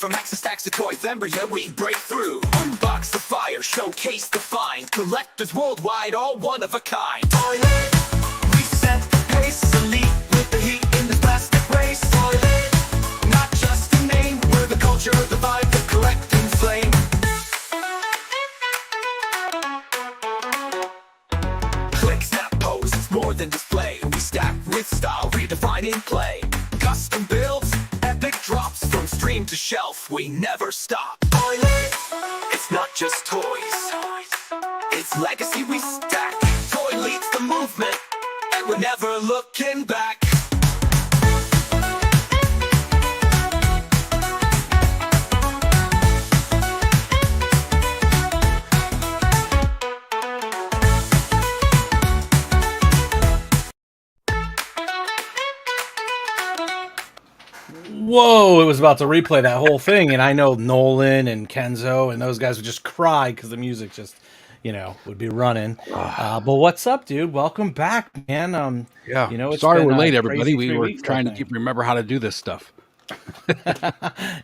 from Axe stacks to toy lumber, yeah, we break through. Unbox the fire, showcase the find. Collectors worldwide, all one of a kind. ToyLeet, we set the pace, elite with the heat in the plastic race. ToyLeet, not just a name, we're the culture, the vibe, the collecting flame. Click, snap, pose, it's more than display. We stack with style, redefining play. Custom builds, epic drops, from stream to shelf, we never stop. ToyLeet, it's not just toys, it's legacy we stack. ToyLeet's the movement, and we're never looking back. Whoa, it was about to replay that whole thing, and I know Nolan and Kenzo and those guys would just cry because the music just, would be running. But what's up, dude? Welcome back, man. Yeah. It's Sorry been, we're late, crazy everybody. We 3 were weeks, I trying to think. remember how to do this stuff.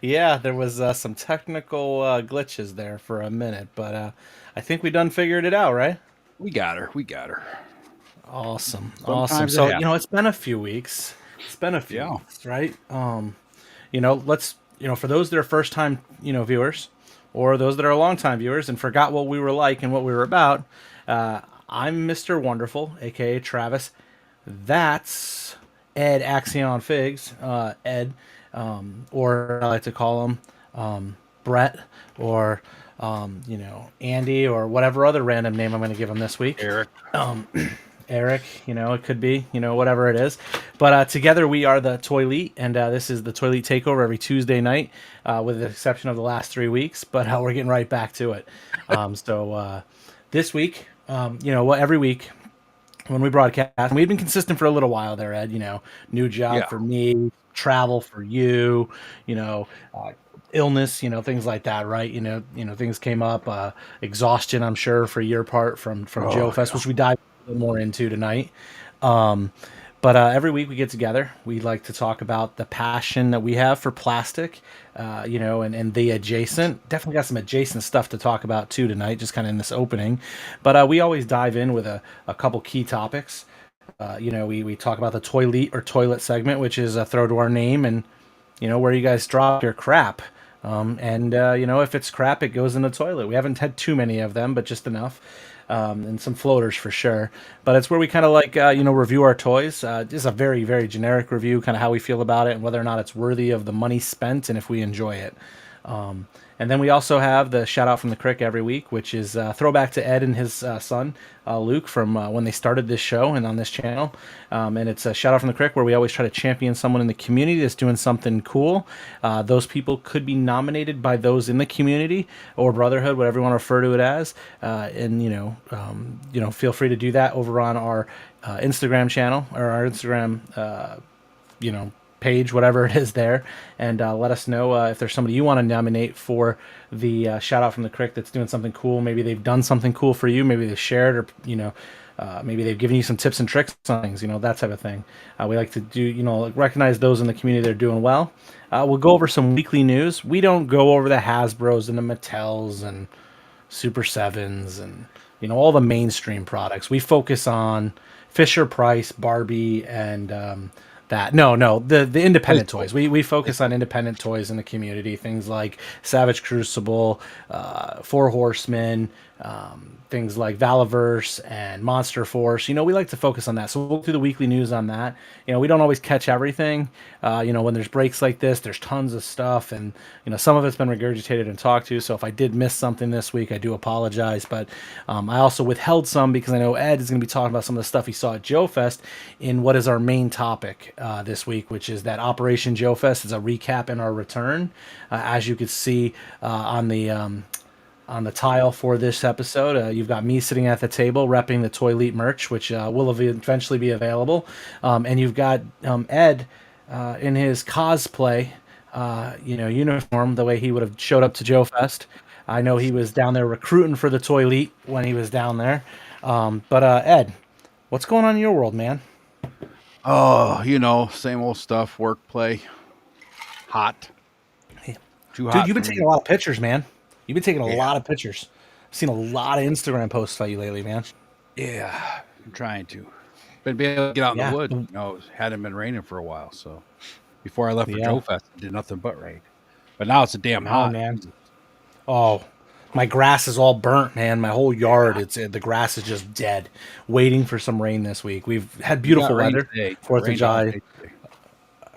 Yeah, there was some technical glitches there for a minute, but I think we done figured it out, right? We got her. We got her. Awesome. Sometimes it So, happens. it's been a few weeks. It's been a few Yeah. weeks, right? Let's, for those that are first time, viewers, or those that are long time viewers and forgot what we were like and what we were about, I'm Mr. Wonderful, aka Travis. That's Ed Akxion Figs, Ed, or I like to call him Brett, or Andy, or whatever other random name I'm going to give him this week. Eric. Eric, it could be, whatever it is. But together we are the ToyLeet, and this is the ToyLeet Takeover every Tuesday night, with the exception of the last 3 weeks. But we're getting right back to it. So this week, every week when we broadcast, and we've been consistent for a little while there, Ed. New job Yeah. for me, travel for you, illness, things like that, right? Things came up, exhaustion, I'm sure, for your part from JoeFest, which we dive a little more into tonight. But every week we get together. We like to talk about the passion that we have for plastic, and the adjacent. Definitely got some adjacent stuff to talk about too tonight, just kind of in this opening. But we always dive in with a couple key topics. We talk about the ToyLeet or toilet segment, which is a throw to our name, and where you guys drop your crap. If it's crap, it goes in the toilet. We haven't had too many of them, but just enough. And some floaters for sure. But it's where we kind of review our toys. Just a very, very generic review, kind of how we feel about it and whether or not it's worthy of the money spent and if we enjoy it. And then we also have the shout out from the Crick every week, which is throwback to Ed and his son, Luke, from when they started this show and on this channel. And it's a shout out from the Crick where we always try to champion someone in the community that's doing something cool. Those people could be nominated by those in the community or brotherhood, whatever you want to refer to it as. Feel free to do that over on our Instagram channel or our Instagram, page, whatever it is there, and let us know if there's somebody you want to nominate for the shout out from the Crick that's doing something cool. Maybe they've done something cool for you, maybe they shared, or maybe they've given you some tips and tricks on things, that type of thing. We like to do, recognize those in the community that are doing well. We'll go over some weekly news. We don't go over the Hasbros and the Mattels and Super Sevens and all the mainstream products. We focus on Fisher Price, Barbie, and the independent toys. We focus on independent toys in the community, things like Savage Crucible, Four Horsemen, things like Valaverse and Monster Force. We like to focus on that. So we'll do the weekly news on that. We don't always catch everything. When there's breaks like this, there's tons of stuff, and some of it's been regurgitated and talked to. So if I did miss something this week, I do apologize. But I also withheld some because I know Ed is going to be talking about some of the stuff he saw at JoeFest in what is our main topic this week, which is that Operation JoeFest. Is a recap and our return, as you could see on the tile for this episode. You've got me sitting at the table repping the ToyLeet merch, which will eventually be available. And you've got Ed in his cosplay, uniform, the way he would have showed up to JoeFest. I know he was down there recruiting for the ToyLeet when he was down there. But Ed, what's going on in your world, man? Oh, same old stuff, work, play, hot. Too Dude, hot you've been for taking me. a lot of pictures, man. You've been taking a Yeah. lot of pictures. I've seen a lot of Instagram posts about you lately, man. Yeah, I'm trying to. Been able to get out in the Yeah. woods. You know, it hadn't been raining for a while. So before I left for Yeah. JoeFest, it did nothing but rain. But now it's a damn No, hot. man. Oh, my grass is all burnt, man. My whole yard, it's the grass is just dead, waiting for some rain this week. We've had We got beautiful rain weather, today. It 4th of rained all July. day today.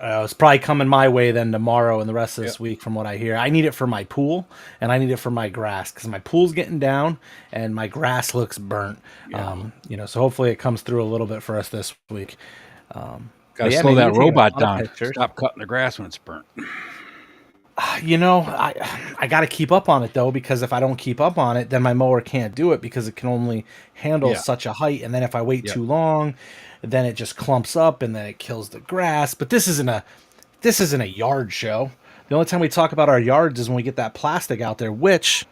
It's probably coming my way then tomorrow and the rest of Yep. this week, from what I hear. I need it for my pool and I need it for my grass because my pool's getting down and my grass looks burnt. Yeah. So hopefully it comes through a little bit for us this week. Got to Yeah, slow man, you've that been taking a robot ton of down. pictures. Stop cutting the grass when it's burnt. I got to keep up on it though, because if I don't keep up on it, then my mower can't do it because it can only handle Yeah. such a height. And then if I wait Yep. too long, then it just clumps up and then it kills the grass. But this isn't a yard show. The only time we talk about our yards is when we get that plastic out there, which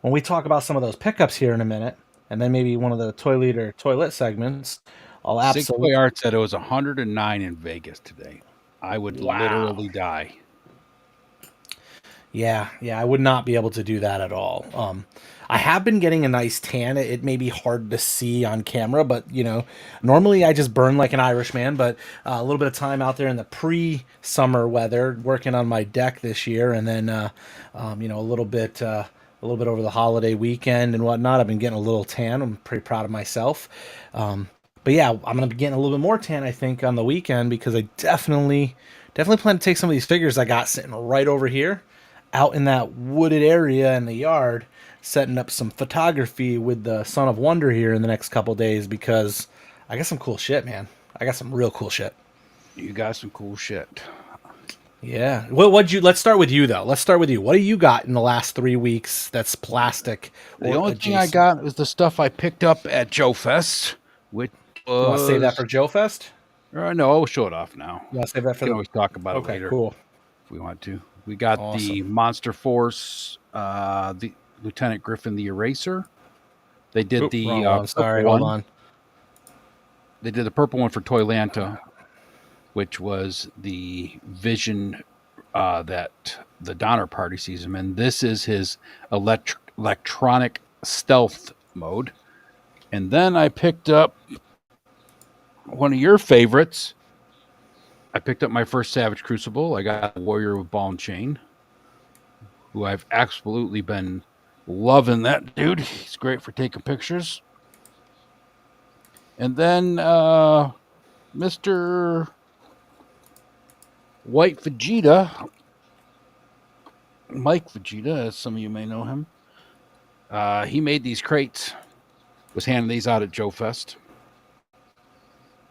when we talk about some of those pickups here in a minute, and then maybe one of the toilet or toilet segments, I'll Sig absolutely. Toy Art said it was 109 in Vegas today. I would Wow. literally die. Yeah, I would not be able to do that at all. I have been getting a nice tan. It may be hard to see on camera, but normally I just burn like an Irishman. But a little bit of time out there in the pre-summer weather, working on my deck this year, and then a little bit over the holiday weekend and whatnot. I've been getting a little tan. I'm pretty proud of myself. But yeah, I'm gonna be getting a little bit more tan, I think, on the weekend because I definitely plan to take some of these figures I got sitting right over here, out in that wooded area in the yard, setting up some photography with the Son of Wonder here in the next couple days because I got some cool shit, man. I got some real cool shit. You got some cool shit. Yeah. Let's start with you though. Let's start with you. What do you got in the last 3 weeks that's plastic? The only thing I got was the stuff I picked up at JoeFest, which You want to save that for JoeFest? No, I'll show it off now. You want to save that for We can always talk about it Okay, later cool. if we want to. We got the Awesome. Monster Force, the Lieutenant Griffin the Eraser. They did Oop, the wrong one. Sorry, purple hold one. on. They did the purple one for Toylanta, which was the Vision that the Donner Party sees him in. This is his electronic stealth mode. And then I picked up one of your favorites. I picked up my first Savage Crucible. I got a Warrior with Ball and Chain, who I've absolutely been loving that dude. He's great for taking pictures. And then Mr. White Vegeta, Mike Vegeta, as some of you may know him. He made these crates. Was handing these out at JoeFest.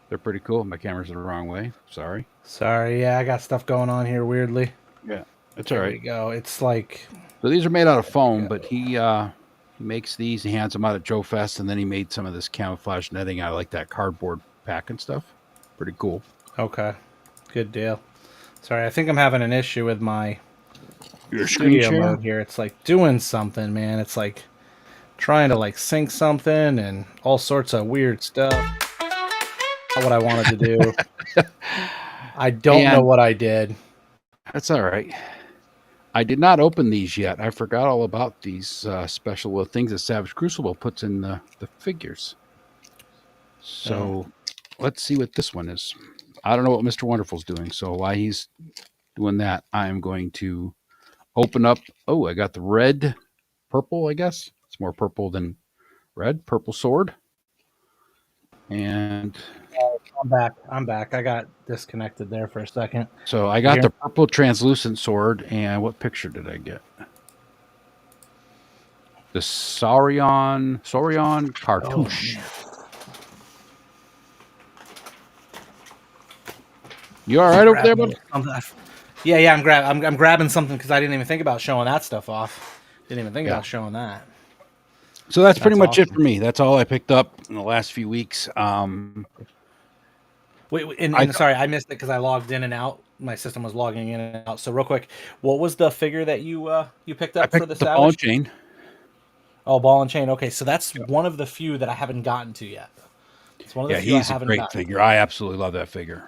They're pretty cool. My camera's the wrong way. Sorry. Yeah, I got stuff going on here weirdly. Yeah, it's all There we right. go. It's like So these are made out of foam, but he makes these. He hands them out at JoeFest, and then he made some of this camouflage netting out of like that cardboard pack and stuff. Pretty cool. okay. Good deal. Sorry, I think I'm having an issue with my Your screen studio share. mode here. It's like doing something, man. It's like trying to like sync something and all sorts of weird stuff. Not what I wanted to do. I don't know what I did. That's all right. I did not open these yet. I forgot all about these special little things that Savage Crucible puts in the figures. So let's see what this one is. I don't know what Mr. Wonderful's doing. So while he's doing that, I'm going to open up. Oh, I got the red, purple, I guess. It's more purple than red. Purple sword. And I'm back. I got disconnected there for a second. so I got the purple translucent sword. And what picture did I get? The Saurion cartouche. You all right over there, bud? Yeah. I'm grabbing something because I didn't even think about showing that stuff off. Didn't even think about showing that. So that's pretty much awesome. it for me. That's all I picked up in the last few weeks. Wait, sorry, I missed it because I logged in and out. My system was logging in and out. So real quick, what was the figure that you picked up for the the ball and Savage? chain. Oh, ball and chain. Okay, so that's one of the few that I haven't gotten to yet. It's one of the few I He's a haven't great gotten figure. I absolutely love that figure.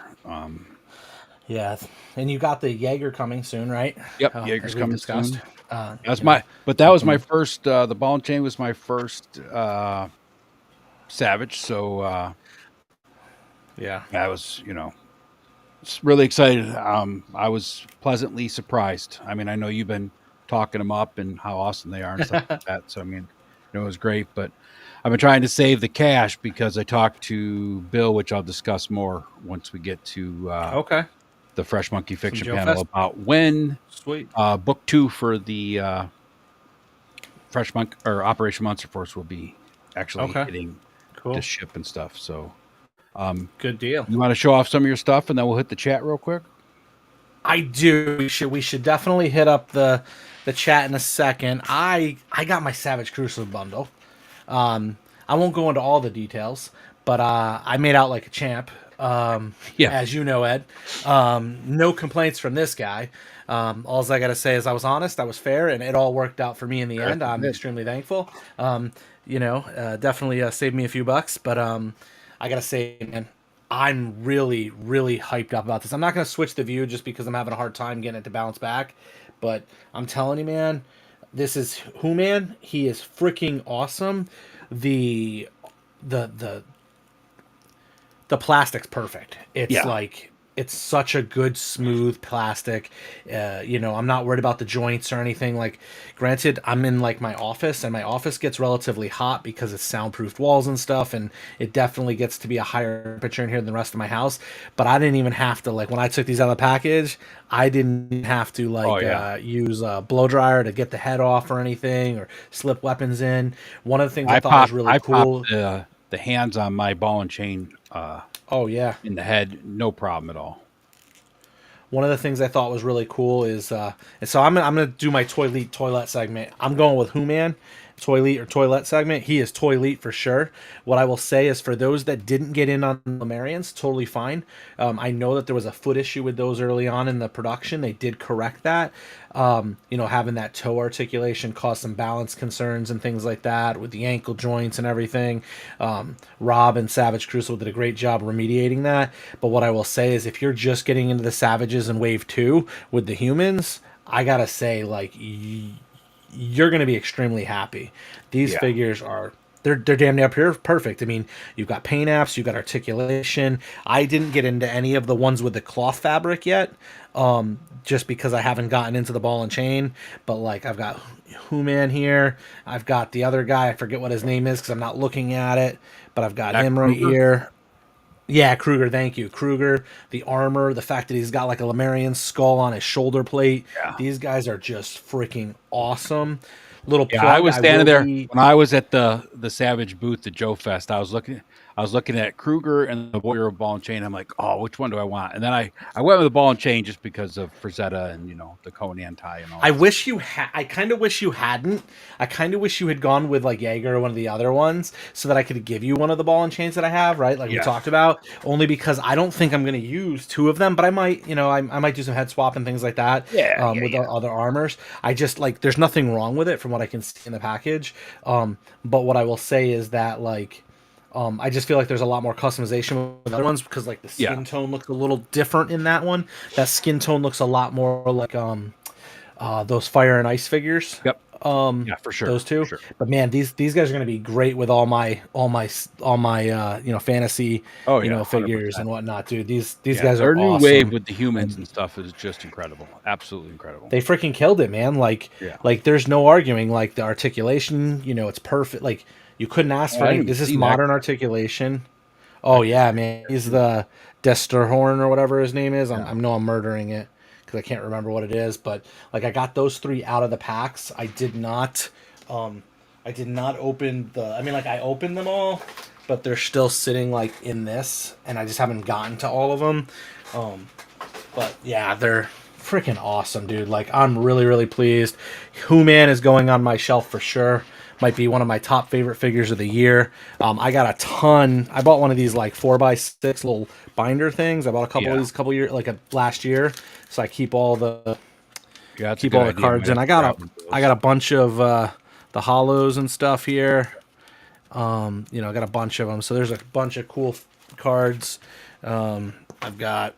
Yeah, and you got the Jaeger coming soon, right? Yep, As Jaeger's we've coming discussed. soon. That's You know, that was my first. The ball and chain was my first Savage. So yeah. I was, really excited. I was pleasantly surprised. I mean, I know you've been talking them up and how awesome they are and stuff like that. So I mean, it was great. But I've been trying to save the cash because I talked to Bill, which I'll discuss more once we get to Okay. the Fresh Monkey Some Fiction panel JoeFest. about when Sweet. book 2 for the Fresh Monk or Operation Monster Force will be actually Okay. hitting the Cool. ship and stuff. So Good deal. you want to show off some of your stuff and then we'll hit the chat real quick? I do. We should definitely hit up the chat in a second. I got my Savage Crucible bundle. I won't go into all the details, but I made out like a champ. Yeah. As you know, Ed. No complaints from this guy. All I got to say is I was honest, I was fair, and it all worked out for me in the end. I'm extremely thankful. Definitely saved me a few bucks, but I got to say, man, I'm really, really hyped up about this. I'm not going to switch the view just because I'm having a hard time getting it to bounce back, but I'm telling you, man, this is who, man. He is freaking awesome. The the the plastic's perfect. It's Yeah. like it's such a good smooth plastic. I'm not worried about the joints or anything. Like, granted, I'm in like my office, and my office gets relatively hot because it's soundproofed walls and stuff, and it definitely gets to be a higher temperature in here than the rest of my house. But I didn't even have to, like, when I took these out of the package, I didn't have to Oh yeah. use a blow dryer to get the head off or anything, or slip weapons in. One of the things I I thought was popped really I cool. popped the hands on my ball and chain Oh yeah. in the head, no problem at all. One of the things I thought was really cool is, and so I'm gonna do my ToyLeet toilet segment. I'm going with Who Man, ToyLeet or toilet segment. He is ToyLeet for sure. What I will say is, for those that didn't get in on Lemurians, totally fine. I know that there was a foot issue with those early on in the production. They did correct that. Having that toe articulation caused some balance concerns and things like that with the ankle joints and everything. Rob and Savage Crucible did a great job remediating that. But what I will say is, if you're just getting into the Savages in Wave 2 with the humans, I gotta say, like, you're gonna be extremely happy. These Yeah. figures are they're damn near perfect. I mean, you've got paint apps, you've got articulation. I didn't get into any of the ones with the cloth fabric yet, just because I haven't gotten into the ball and chain. But like, I've got Who Man here. I've got the other guy. I forget what his name is because I'm not looking at it. But I've got Jack him right Kruger? here. Yeah, Kruger, thank you. Kruger, the armor, the fact that he's got like a Lemurian skull on his shoulder plate. Yeah. These guys are just freaking awesome. Little Yeah, I plug, was I standing will there be. when I was at the Savage booth at JoeFest. I was looking at Kruger and the Warrior of Ball and Chain. I'm like, oh, which one do I want? And then I went with the Ball and Chain just because of Frazetta and the Conan tie and all I that. wish you had. I kind of wish you hadn't. I kind of wish you had gone with like Jaeger or one of the other ones, so that I could give you one of the ball and chains that I have. Right, like we Yeah. talked about. Only because I don't think I'm going to use two of them, but I might. I might do some head swap and things like that. With the other armors. I just like. There's nothing wrong with it from what I can see in the package. But what I will say is that like. I just feel like there's a lot more customization with other ones because like the skin tone looks a little different in that one. That skin tone looks a lot more like those fire and ice figures. Yep. Yeah, for sure. Those two. For sure. But man, these guys are going to be great with all my fantasy Oh yeah, figures 100%. and whatnot, dude. These Yeah, guys their are new awesome. wave with the humans And and stuff is just incredible. Absolutely incredible. they freaking killed it, man. Yeah. Like there's no arguing. Like the articulation, it's perfect. Like you couldn't ask for I any. didn't even This is see that modern guy. articulation. Oh yeah, man. He's the Desterhorn or whatever his name is. Yeah. I know I'm murdering it because I can't remember what it is. But like I got those three out of the packs. I did not. I did not open the. I mean, like I opened them all, but they're still sitting like in this, and I just haven't gotten to all of them. But yeah, they're freaking awesome, dude. Like I'm really, really pleased. Who Man is going on my shelf for sure. Might be one of my top favorite figures of the year. I got a ton. I bought one of these like 4x6 little binder things. I bought a couple of these years, last year. So I keep all the Yeah, that's a keep good all the idea. cards in. Might have I to got grab a one of I those. got a bunch of the hollows and stuff here. I got a bunch of them. So there's a bunch of cool cards. I've got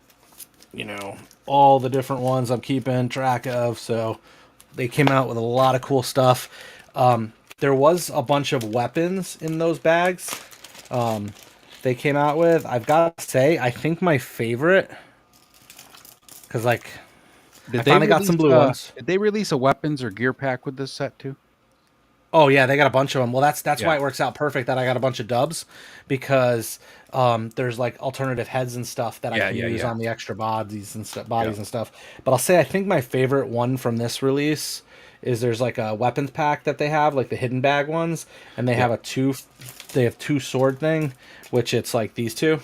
all the different ones I'm keeping track of. So they came out with a lot of cool stuff. There was a bunch of weapons in those bags. They came out with. I've got to say, I think my favorite, because like I finally got some blue ones. Did they release a weapons or gear pack with this set too? Oh yeah, they got a bunch of them. Well, that's Yeah. why it works out perfect that I got a bunch of dubs, because there's like alternative heads and stuff that I Yeah, can yeah, use yeah. on the extra bodies and Yeah. stuff. But I'll say I think my favorite one from this release is there's like a weapons pack that they have, like the hidden bag ones, and they Yeah. have they have two sword thing, which it's like these two,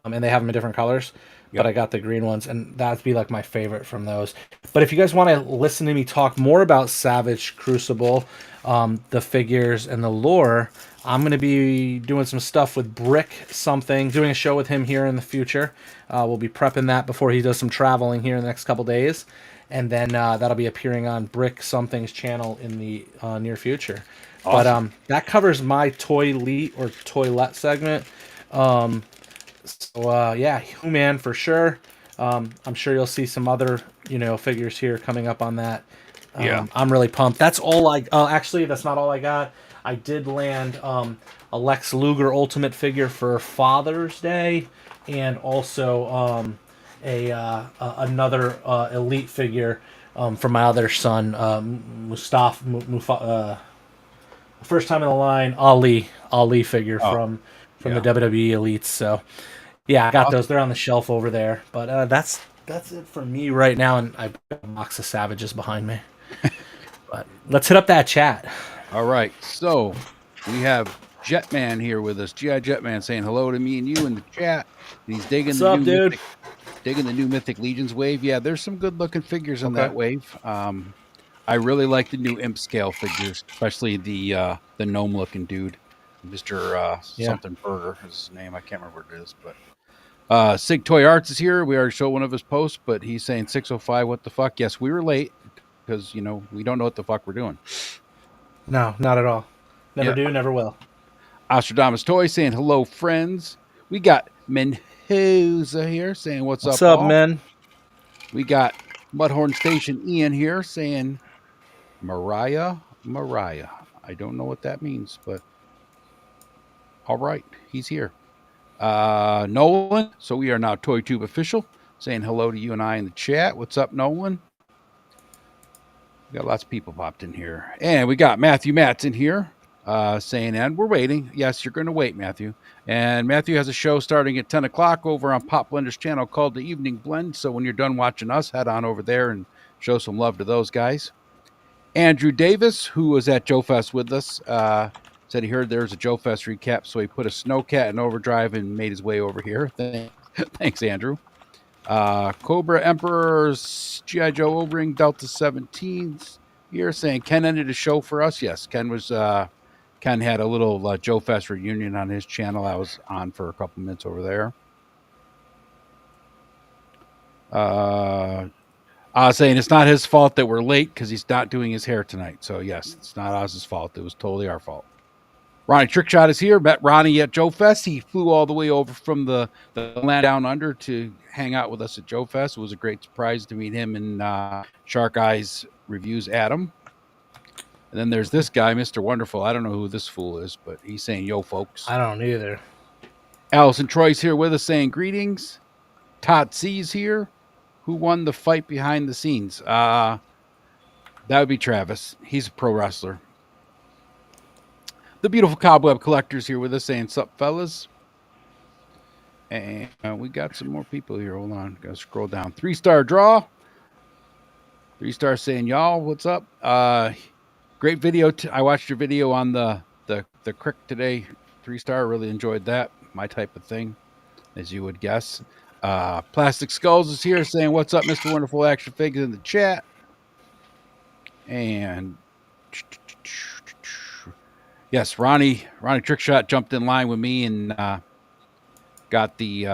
and they have them in different colors. But Yep. I got the green ones, and that'd be like my favorite from those. But if you guys want to listen to me talk more about Savage Crucible, the figures and the lore, I'm going to be doing some stuff with Brick something, doing a show with him here in the future. We'll be prepping that before he does some traveling here in the next couple days. And then that'll be appearing on Brick something's channel in the near future. But Awesome. that covers my ToyLeet or Toilet segment. So yeah, Human for sure. I'm sure you'll see some other figures here coming up on that. Yeah. I'm really pumped. That's all I. Actually, that's not all I got. I did land a Lex Luger Ultimate figure for Father's Day, and also another Elite figure for my other son, first time in the line, Ali figure Oh, from the yeah. WWE Elites. So yeah, I got those. Awesome. They're on the shelf over there. But that's it for me right now, and I've got a box of Savages behind me. But let's hit up that chat. All right. So we have Jetman here with us. GI Jetman saying hello to me and you in the chat. And he's What's up, dude? digging the new Mythic Legions wave. Yeah, there's some good looking figures in Okay. that wave. I really like the new Imp scale figures, especially the gnome looking dude, Mister Yeah. something Burger is his name. I can't remember what it is, but Sig Toy Arts is here. We already showed one of his posts, but he's saying 6:05. What the fuck? Yes, we were late because we don't know what the fuck we're doing. No, not at all. Never Yeah. do, never will. Ostradamus Toy saying hello, friends. We got Menhoza here saying what's What's up, up, all. man? We got Mudhorn Station Ian here saying Mariah. I don't know what that means, but all right, he's here. Nolan. So we are now ToyTube official saying hello to you and I in the chat. What's up, Nolan? We got lots of people popped in here. And we got Matthew Matz in here saying, and we're waiting. Yes, you're going to wait, Matthew. And Matthew has a show starting at 10 o'clock over on Pop Blender's channel called The Evening Blend. So when you're done watching us, head on over there and show some love to those guys. Andrew Davis, who was at JoeFest with us, said he heard there was a JoeFest recap. So he put a Snowcat in overdrive and made his way over here. Thanks, Andrew. Cobra Emperor's G.I. Joe O-Ring Delta 17s here saying Ken ended a show for us. Yes, Ken had a little Joe Fest reunion on his channel. I was on for a couple minutes over there. Saying it's not his fault that we're late because he's not doing his hair tonight. So yes, it's not Oz's fault. It was totally our fault. Ronnie Trickshot is here. Met Ronnie at JoeFest. He flew all the way over from the land down under to hang out with us at JoeFest. It was a great surprise to meet him and Shark Eyes Reviews Adam. And then there's this guy, Mr. Wonderful. I don't know who this fool is, but he's saying, yo, folks. I don't either. Allison Troy's here with us saying greetings. Todd C's here. Who won the fight behind the scenes? That would be Travis. He's a pro wrestler. The beautiful Cobweb Collector's here with us saying, sup, fellas. And we got some more people here. Hold on. Got to scroll down. 3-star draw. 3-star saying, y'all, what's up? Great video. I watched your video on the Crick today. 3-star. Really enjoyed that. My type of thing, as you would guess. Plastic Skulls is here saying, what's up, Mr. Wonderful Action Figs in the chat. And yes, Ronnie Trickshot jumped in line with me and got picked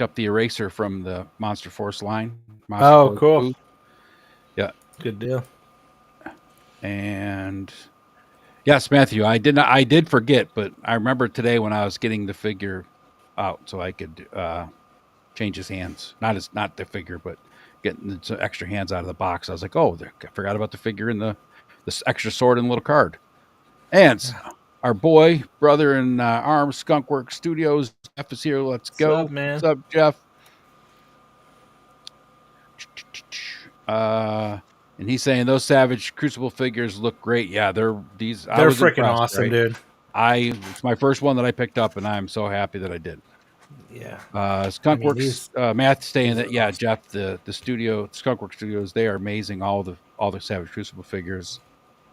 up the eraser from the Monster Force line. Oh, cool. Booth. Yeah. Good deal. And yes, Matthew, I did forget, but I remember today when I was getting the figure out so I could change his hands. Not the figure, but getting some extra hands out of the box. I was like, oh, I forgot about the figure and this extra sword and little card. And our boy, brother in arms, Skunkworks Studios, Jeff is here. Let's go. What's up, man? What's up, Jeff? And he's saying those Savage Crucible figures look great. Yeah, they're freaking awesome, right? dude. It's my first one that I picked up, and I'm so happy that I did. Yeah. Skunkworks, Matt saying that, yeah, awesome. Jeff, the studio, Skunkworks Studios, they are amazing. All the Savage Crucible figures.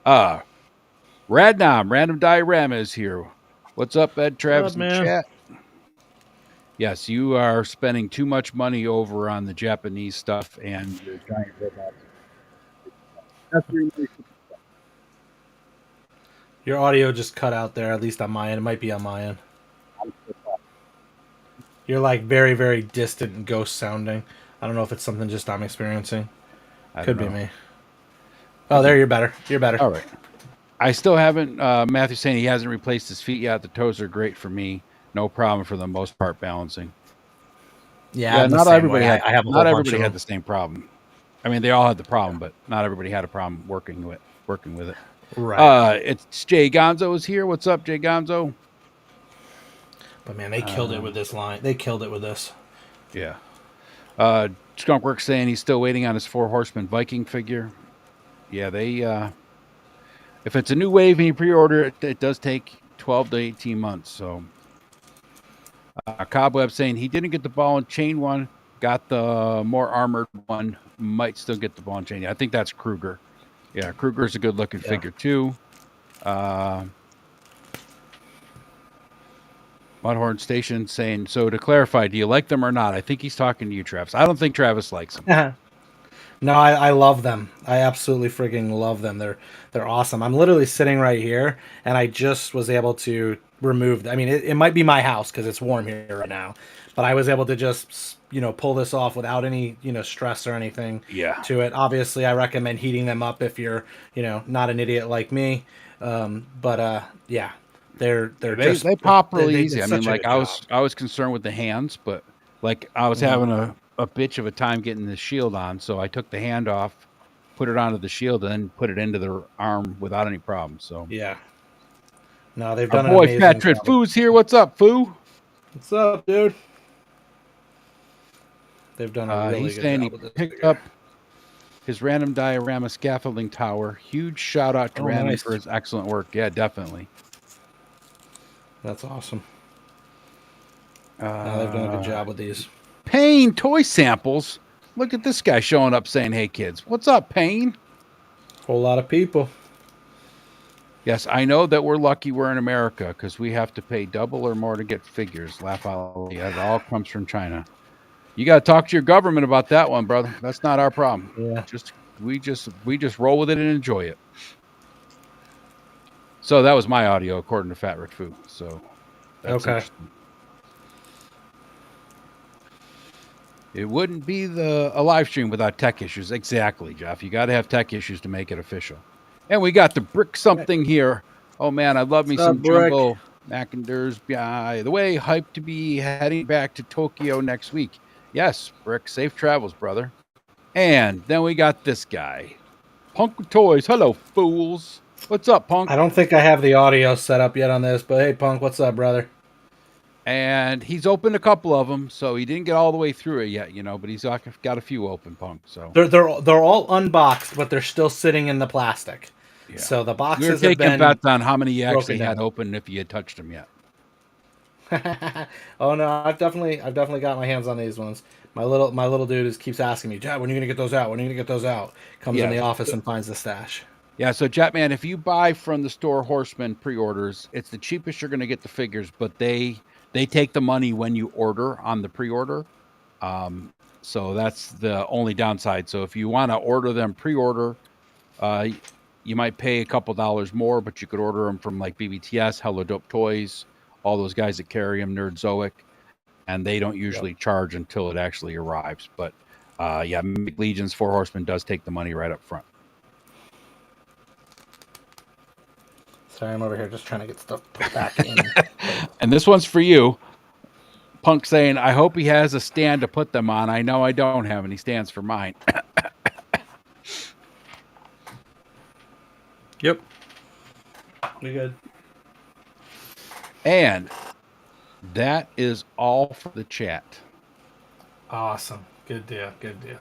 Radnom, Random Diorama is here. What's up, Ed, Travis, and chat? Yes, you are spending too much money over on the Japanese stuff and your giant robots. That's really Your audio just cut out there, at least on my end. It might be on my end. You're like very, very distant and ghost sounding. I don't know if it's something just I'm experiencing. Could be me. Oh, there, you're better. You're better. All right. I still haven't, Matthew's saying he hasn't replaced his feet yet. The toes are great for me. No problem for the most part balancing. Yeah, not everybody had, not everybody had the same problem. I mean, they all had the problem, but not everybody had a problem working with it. Right. It's Jay Gonzo is here. What's up, Jay Gonzo? But man, they killed it with this line. They killed it with this. Yeah. Skunkworks saying he's still waiting on his 4 Horsemen Viking figure. Yeah, they if it's a new wave and you pre-order it, it does take 12 to 18 months. So Cobweb saying he didn't get the ball and chain one, got the more armored one, might still get the ball and chain. I think that's Kruger. Yeah, Kruger's a good looking figure too. Mudhorn Station saying, so to clarify, do you like them or not? I think he's talking to you, Travis. I don't think Travis likes them. No, I love them. I absolutely freaking love them. They're awesome. I'm literally sitting right here, and I just was able to remove. I mean, it might be my house because it's warm here right now, but I was able to just pull this off without any stress or anything. To it. Obviously, I recommend heating them up if you're not an idiot like me. Yeah. They pop really easy. I mean, like I was concerned with the hands, but like I was having a bitch of a time getting the shield on, so I took the hand off, put it onto the shield, and then put it into the arm without any problem. So yeah, no, they've done. Our boy Patrick Foo's here. What's up, Foo? What's up, dude? They've done a really he's good saying job he with picked up his random diorama scaffolding tower. Huge shout out to Random for his excellent work. Yeah, definitely. That's awesome. No, they've done a good job with these. Payne Toy Samples. Look at this guy showing up saying, hey, kids. What's up, Payne? Whole lot of people. Yes, I know that we're lucky we're in America because we have to pay double or more to get figures. Laugh out. Yeah, it all comes from China. You got to talk to your government about that one, brother. That's not our problem. Yeah. We just roll with it and enjoy it. So that was my audio, according to Fat Rick Fu. So that's okay. It wouldn't be a live stream without tech issues. Exactly, Jeff. You got to have tech issues to make it official. And we got the Brick something here. Oh, man, I love me some Jumbo Mackinders. By the way, hyped to be heading back to Tokyo next week. Yes, Brick, safe travels, brother. And then we got this guy, Punk with Toys. Hello, fools. What's up, Punk? I don't think I have the audio set up yet on this, but hey, Punk, what's up, brother? And he's opened a couple of them, so he didn't get all the way through it yet, but he's got a few open, Punk. So they're all unboxed, but they're still sitting in the plastic. Yeah. So the boxes have been taking bets on how many you actually had open and if you had touched them yet. Oh no, I've definitely got my hands on these ones. My little dude keeps asking me, Dad, when are you gonna get those out? When are you gonna get those out? Comes in the office and finds the stash. Yeah, so Jetman, if you buy from the store Horseman pre-orders, it's the cheapest you're gonna get the figures, but they take the money when you order on the pre-order. So that's the only downside. So if you want to order them pre-order, you might pay a couple dollars more, but you could order them from like BBTS, Hello Dope Toys, all those guys that carry them, Nerdzoic, and they don't usually charge until it actually arrives. But Legion's 4 Horsemen does take the money right up front. Sorry, I'm over here just trying to get stuff put back in. And this one's for you. Punk saying, I hope he has a stand to put them on. I know I don't have any stands for mine. Yep. We good. And that is all for the chat. Awesome. Good deal. Good deal.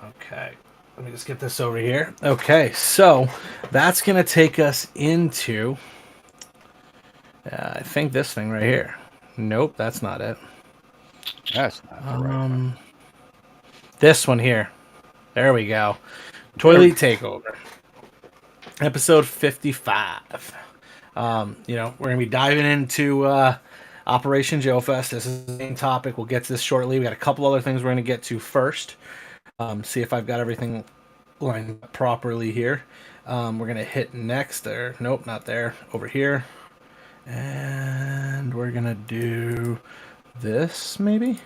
Okay. Let me just get this over here. Okay. So that's going to take us into, I think, this thing right here. Nope, that's not it. That's not the right one. This one here. There we go. ToyLeet Takeover. Episode 55. We're going to be diving into Operation JoeFest. This is the main topic. We'll get to this shortly. We got a couple other things we're going to get to first. See if I've got everything lined up properly here. We're going to hit next there. Nope, not there. Over here. And we're going to do this, maybe?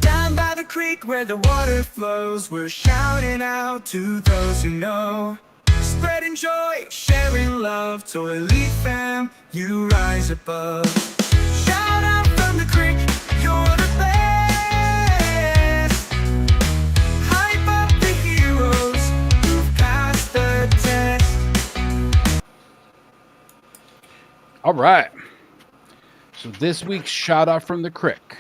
Down by the creek where the water flows, we're shouting out to those who know. Spreading joy, sharing love, ToyLeet fam, you rise above. Shout out from the creek, you're the best. Hype up the heroes who've passed the test. All right. So this week's shout out from the Crick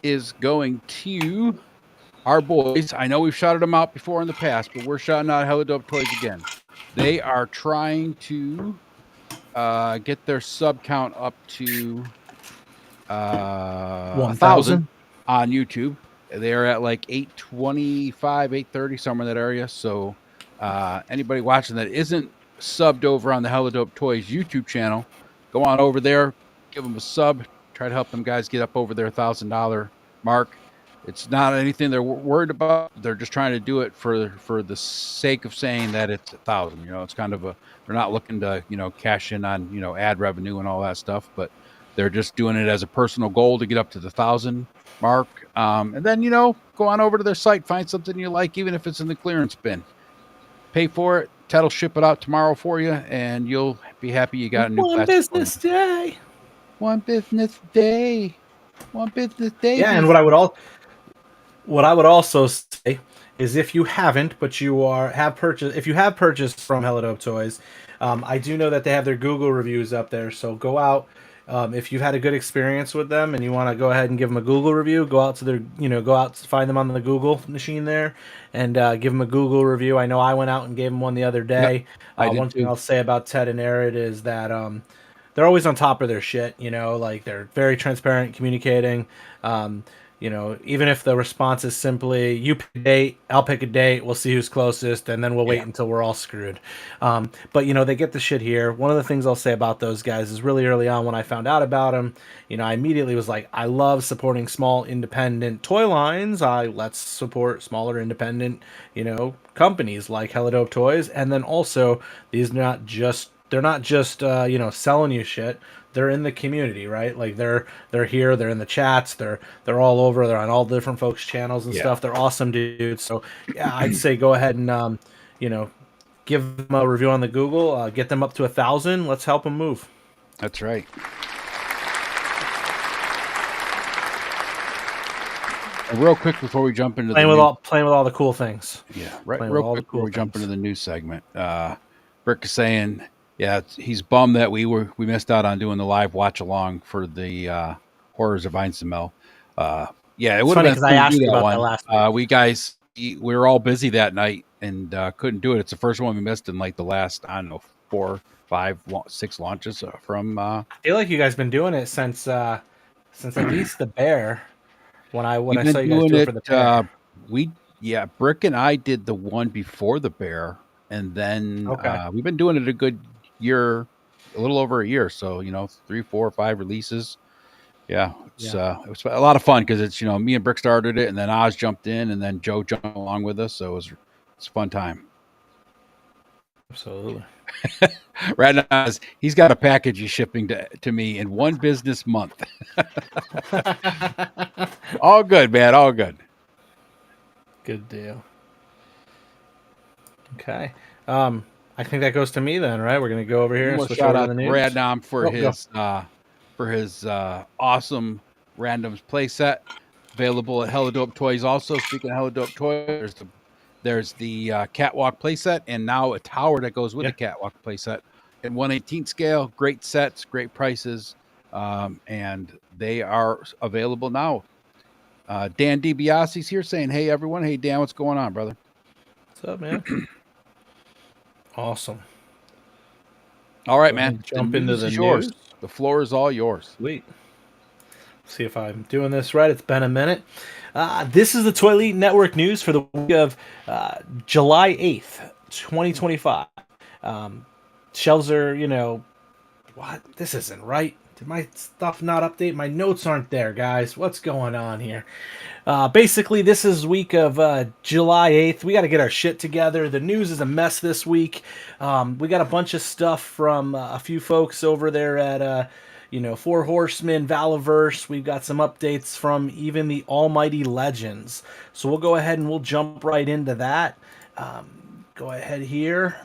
is going to our boys. I know we've shouted them out before in the past, but we're shouting out Hella Dope Toys again. They are trying to get their sub count up to 1,000 on YouTube. They're at like 825, 830, somewhere in that area. So anybody watching that isn't subbed over on the Hella Dope Toys YouTube channel, go on over there, give them a sub, try to help them guys get up over their $1,000 mark. It's not anything they're worried about. They're just trying to do it for the sake of saying that it's 1,000. It's kind of they're not looking to, cash in on, ad revenue and all that stuff, but they're just doing it as a personal goal to get up to the 1,000 mark. And then, go on over to their site, find something you like, even if it's in the clearance bin. Pay for it. Ted'll ship it out tomorrow for you, and you'll be happy you got a new One business day. One business day. One business day. Yeah, and what I would also say is if you haven't, but if you have purchased from Hella Dope Toys, I do know that they have their Google reviews up there. So go out, if you've had a good experience with them and you want to go ahead and give them a Google review, go out to find them on the Google machine there and give them a Google review. I know I went out and gave them one the other day. Yep, one thing I'll say about Ted and Arid is that they're always on top of their shit. Like they're very transparent, communicating. Even if the response is simply, you pick a date, I'll pick a date, we'll see who's closest, and then we'll wait until we're all screwed. But, they get the shit here. One of the things I'll say about those guys is really early on when I found out about them, I immediately was like, I love supporting small independent toy lines. Let's support smaller independent, companies like Hella Dope Toys. And then also, they're not just selling you shit. They're in the community, right? Like they're here, they're in the chats, they're all over, they're on all the different folks' channels and stuff. They're awesome dudes. So yeah, I'd say go ahead and give them a review on the Google, get them up to 1,000. Let's help them move. That's right. And real quick before we jump into playing with all the cool things. Yeah, right. Real quick before we jump into the news segment, Rick is saying, yeah, he's bummed that we missed out on doing the live watch along for the Horrors of Einsamel. Yeah, it would have been because I asked you about that last week. We were all busy that night and couldn't do it. It's the first one we missed in like the last 4, 5, 6 launches from. I feel like you guys been doing it since at least the Bear. When I saw you guys do it for the Bear. Brick and I did the one before the Bear, and then we've been doing it a good year, a little over a year. So 3, 4, 5 releases. Yeah, it was a lot of fun because it's me and Brick started it, and then Oz jumped in, and then Joe jumped along with us. So it's a fun time. Absolutely. Right now, he's got a package he's shipping to me in 1 business month. All good, man. All good. Good deal. Okay. I think that goes to me then, right? We're gonna go over here I'm and gonna switch shout over to out the to news. Radnom Oh, go. for his awesome randoms playset available at Hella Dope Toys. Also, speaking of Hella Dope Toys, there's the catwalk playset and now a tower that goes with Yeah. the catwalk playset in 1/18 scale. Great sets, great prices, and they are available now. Dan DiBiase's here saying, "Hey everyone, hey Dan, what's going on, brother?" What's up, man? Awesome. All right, Go ahead man. and The jump into news the is yours. news. The floor is all yours. Sweet. See if I'm doing this right. It's been a minute. This is the ToyLeet Network news for the week of July 8th, 2025. Shelves are, what? This isn't right. Did my stuff not update? My notes aren't there, guys. What's going on here? Basically, this is week of July 8th. We got to get our shit together. The news is a mess this week. We got a bunch of stuff from a few folks over there at, Four Horsemen, Valaverse. We've got some updates from even the Almighty Legends. So we'll go ahead and we'll jump right into that. Go ahead here.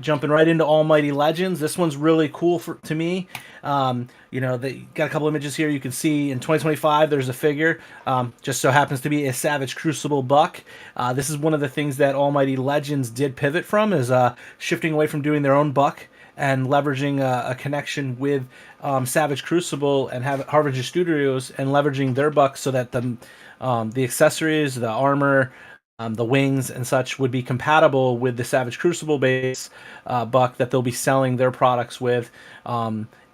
Jumping right into Almighty Legends. This one's really cool to me. They got a couple images here. You can see in 2025 there's a figure. Just so happens to be a Savage Crucible buck. This is one of the things that Almighty Legends did pivot from, is shifting away from doing their own buck and leveraging a connection with Savage Crucible and Harbinger Studios and leveraging their bucks so that the accessories, the armor, the wings and such would be compatible with the Savage Crucible base buck that they'll be selling their products with.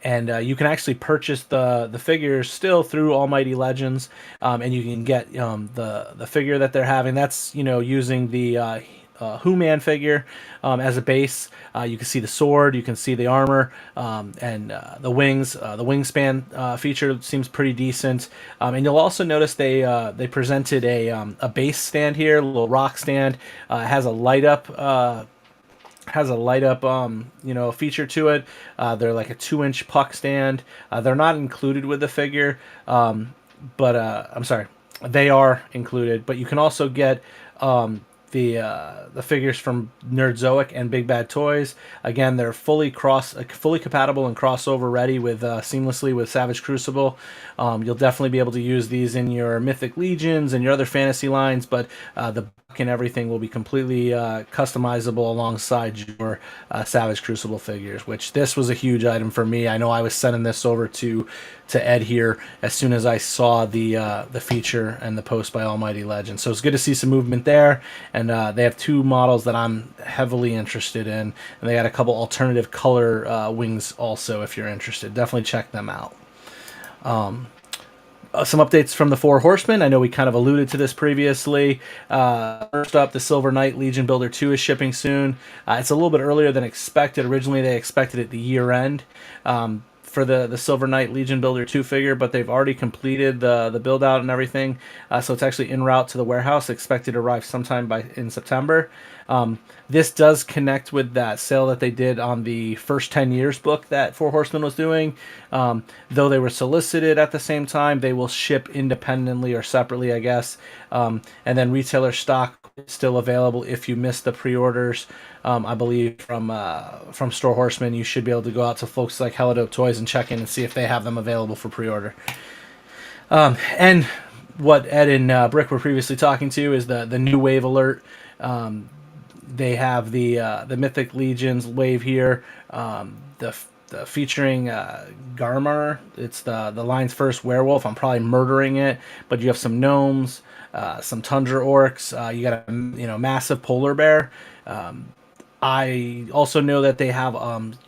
And you can actually purchase the figures still through Almighty Legends, and you can get the figure that they're having. That's using the Who-Man figure as a base. You can see the sword, you can see the armor, and the wings. The wingspan feature seems pretty decent. And you'll also notice they presented a base stand here, a little rock stand. It has a light up. Feature to it. They're like a 2-inch puck stand. They're not included with the figure, but I'm sorry, they are included. But you can also get the figures from Nerdzoic and Big Bad Toys. Again, they're fully compatible and crossover ready with seamlessly with Savage Crucible. You'll definitely be able to use these in your Mythic Legions and your other fantasy lines, but the buck and everything will be completely customizable alongside your Savage Crucible figures, which this was a huge item for me. I know I was sending this over to Ed here as soon as I saw the feature and the post by Almighty Legend. So it's good to see some movement there, and they have two models that I'm heavily interested in, and they got a couple alternative color wings also. If you're interested, definitely check them out. Some updates from the Four Horsemen. I know we kind of alluded to this previously. First up, the Silver Knight Legion Builder 2 is shipping soon. It's a little bit earlier than expected. Originally, they expected it the year end for the Silver Knight Legion Builder 2 figure, but they've already completed the build out and everything. So it's actually en route to the warehouse, expected to arrive sometime in September. This does connect with that sale that they did on the first 10 years book that Four Horsemen was doing. Though they were solicited at the same time, they will ship independently or separately, I guess. And then retailer stock is still available if you missed the pre-orders. I believe from Store Horsemen, you should be able to go out to folks like Hella Dope Toys and check in and see if they have them available for pre-order. And what Ed and Brick were previously talking to is the new wave alert. They have the Mythic Legions wave here, the featuring Garmar. It's the line's first werewolf. I'm probably murdering it, but you have some gnomes, some tundra orcs. You got a massive polar bear. I also know that they have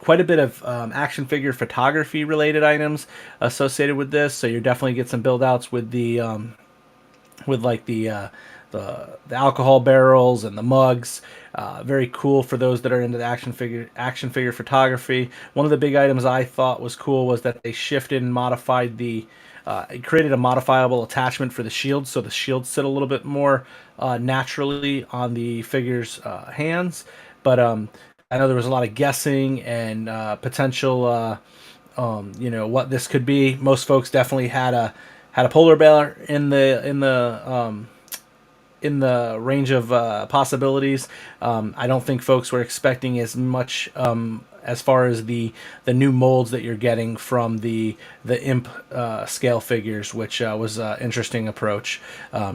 quite a bit of action figure photography related items associated with this, so you're definitely get some build outs with the alcohol barrels and the mugs. Very cool for those that are into the action figure photography. One of the big items I thought was cool was that they shifted and modified it created a modifiable attachment for the shield, so the shields sit a little bit more naturally on the figure's hands. But I know there was a lot of guessing and potential, what this could be. Most folks definitely had a polar bear in the in the range of possibilities. I don't think folks were expecting as much as far as the new molds that you're getting from the imp scale figures, which was an interesting approach.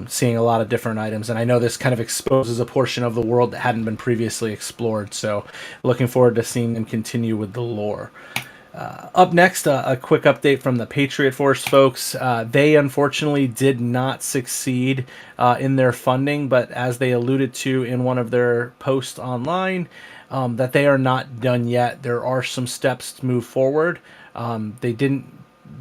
Seeing a lot of different items, and I know this kind of exposes a portion of the world that hadn't been previously explored. So, looking forward to seeing them continue with the lore. Up next, a quick update from the Patriot Force folks. They unfortunately did not succeed in their funding, but as they alluded to in one of their posts online, that they are not done yet. There are some steps to move forward. They didn't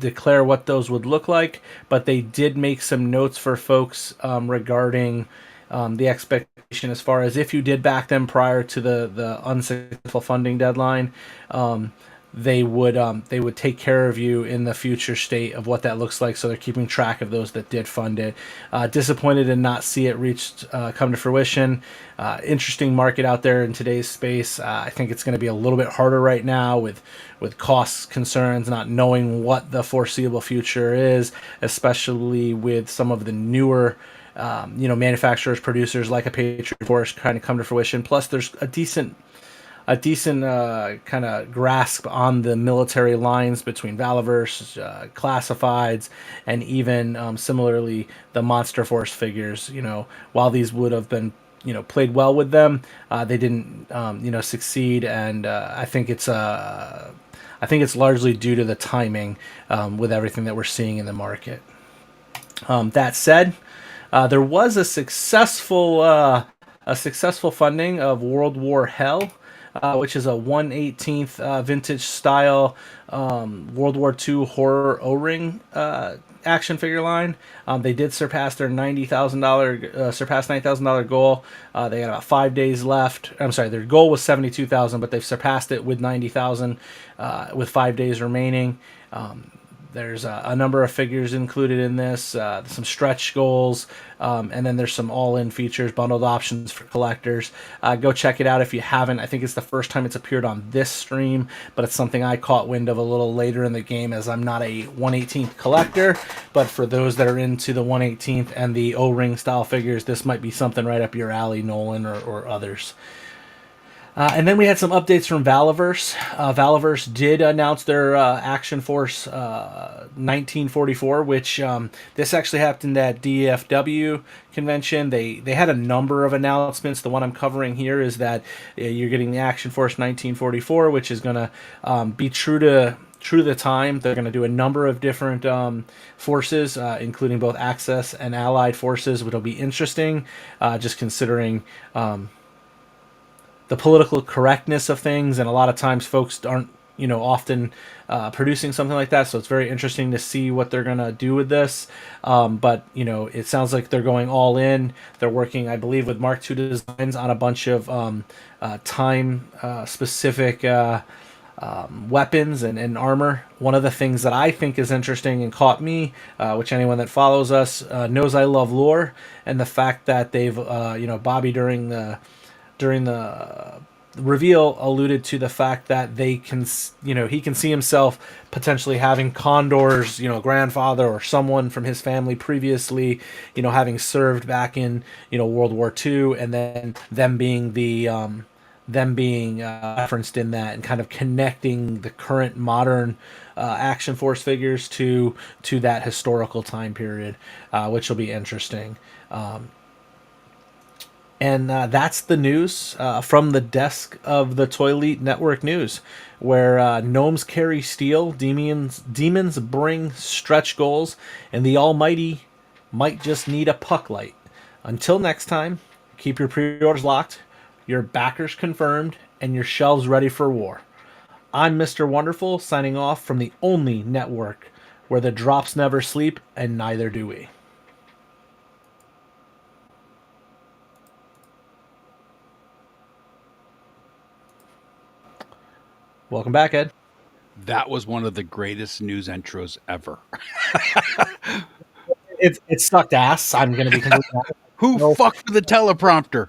declare what those would look like, but they did make some notes for folks regarding the expectation as far as if you did back them prior to the unsuccessful funding deadline. They would take care of you in the future state of what that looks like. So they're keeping track of those that did fund it. Disappointed to not see it come to fruition. Interesting market out there in today's space. I think it's going to be a little bit harder right now with costs concerns, not knowing what the foreseeable future is, especially with some of the newer manufacturers, producers like a Patriot Force kind of come to fruition. Plus, there's a decent kind of grasp on the military lines between Valaverse, classifieds, and even similarly the Monster Force figures. While these would have been played well with them, they didn't succeed, and I think it's largely due to the timing with everything that we're seeing in the market. That said, there was a successful funding of World War Hell, which is a 1/18th vintage style World War II horror O-ring action figure line. They did surpass their $90,000 goal. They had about 5 days left. I'm sorry, their goal was 72,000, but they've surpassed it with 90,000 with 5 days remaining. There's a number of figures included in this, some stretch goals, and then there's some all-in features, bundled options for collectors. Go check it out if you haven't. I think it's the first time it's appeared on this stream, but it's something I caught wind of a little later in the game, as I'm not a 1/18th collector. But for those that are into the 1/18th and the O-ring style figures, this might be something right up your alley, Nolan, or others. And then we had some updates from Valaverse. Valaverse did announce their Akxion Force 1944, which this actually happened at DFW convention. They had a number of announcements. The one I'm covering here is that you're getting the Akxion Force 1944, which is going to be true to the time. They're going to do a number of different forces, including both Axis and Allied forces, which will be interesting, just considering the political correctness of things, and a lot of times folks aren't, often producing something like that. So it's very interesting to see what they're gonna do with this. But it sounds like they're going all in. They're working, I believe, with Mark II Designs on a bunch of time specific weapons and armor. One of the things that I think is interesting and caught me, which anyone that follows us knows I love lore, and the fact that they've Bobby during the reveal alluded to the fact that they can, he can see himself potentially having Condor's, grandfather or someone from his family previously, having served back in, World War II, and then them being referenced in that, and kind of connecting the current modern Akxion Force figures to that historical time period, which will be interesting. And that's the news from the desk of the ToyLeet Network News, where gnomes carry steel, demons bring stretch goals, and the almighty might just need a puck light. Until next time, keep your pre-orders locked, your backers confirmed, and your shelves ready for war. I'm Mr. Wonderful, signing off from the only network where the drops never sleep, and neither do we. Welcome back, Ed. That was one of the greatest news intros ever. It sucked ass. I'm going to be completely honest. Who fucked with the teleprompter?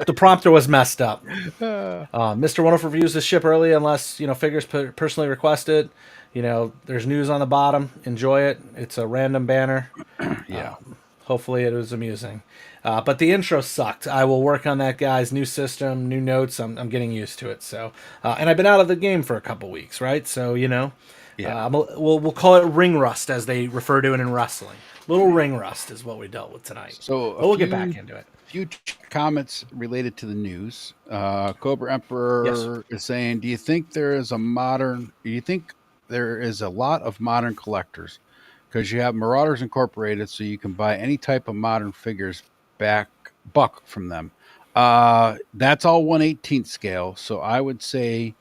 The prompter was messed up. Mr. Wonderful reviews the ship early unless figures personally request it. There's news on the bottom. Enjoy it. It's a random banner. Yeah. Hopefully it was amusing. But the intro sucked. I will work on that, guys. New system, new notes. I'm getting used to it. So, and I've been out of the game for a couple weeks, right? So Yeah. we'll call it ring rust as they refer to it in wrestling. Little ring rust is what we dealt with tonight. So a But we'll get back into it. few comments related to the news. Cobra Yes. Emperor is saying, "Do you think there is a modern? Do you think there is a lot of modern collectors? Because you have Marauders Incorporated, so you can buy any type of modern figures buck from them. That's all 1/18th scale. So I would say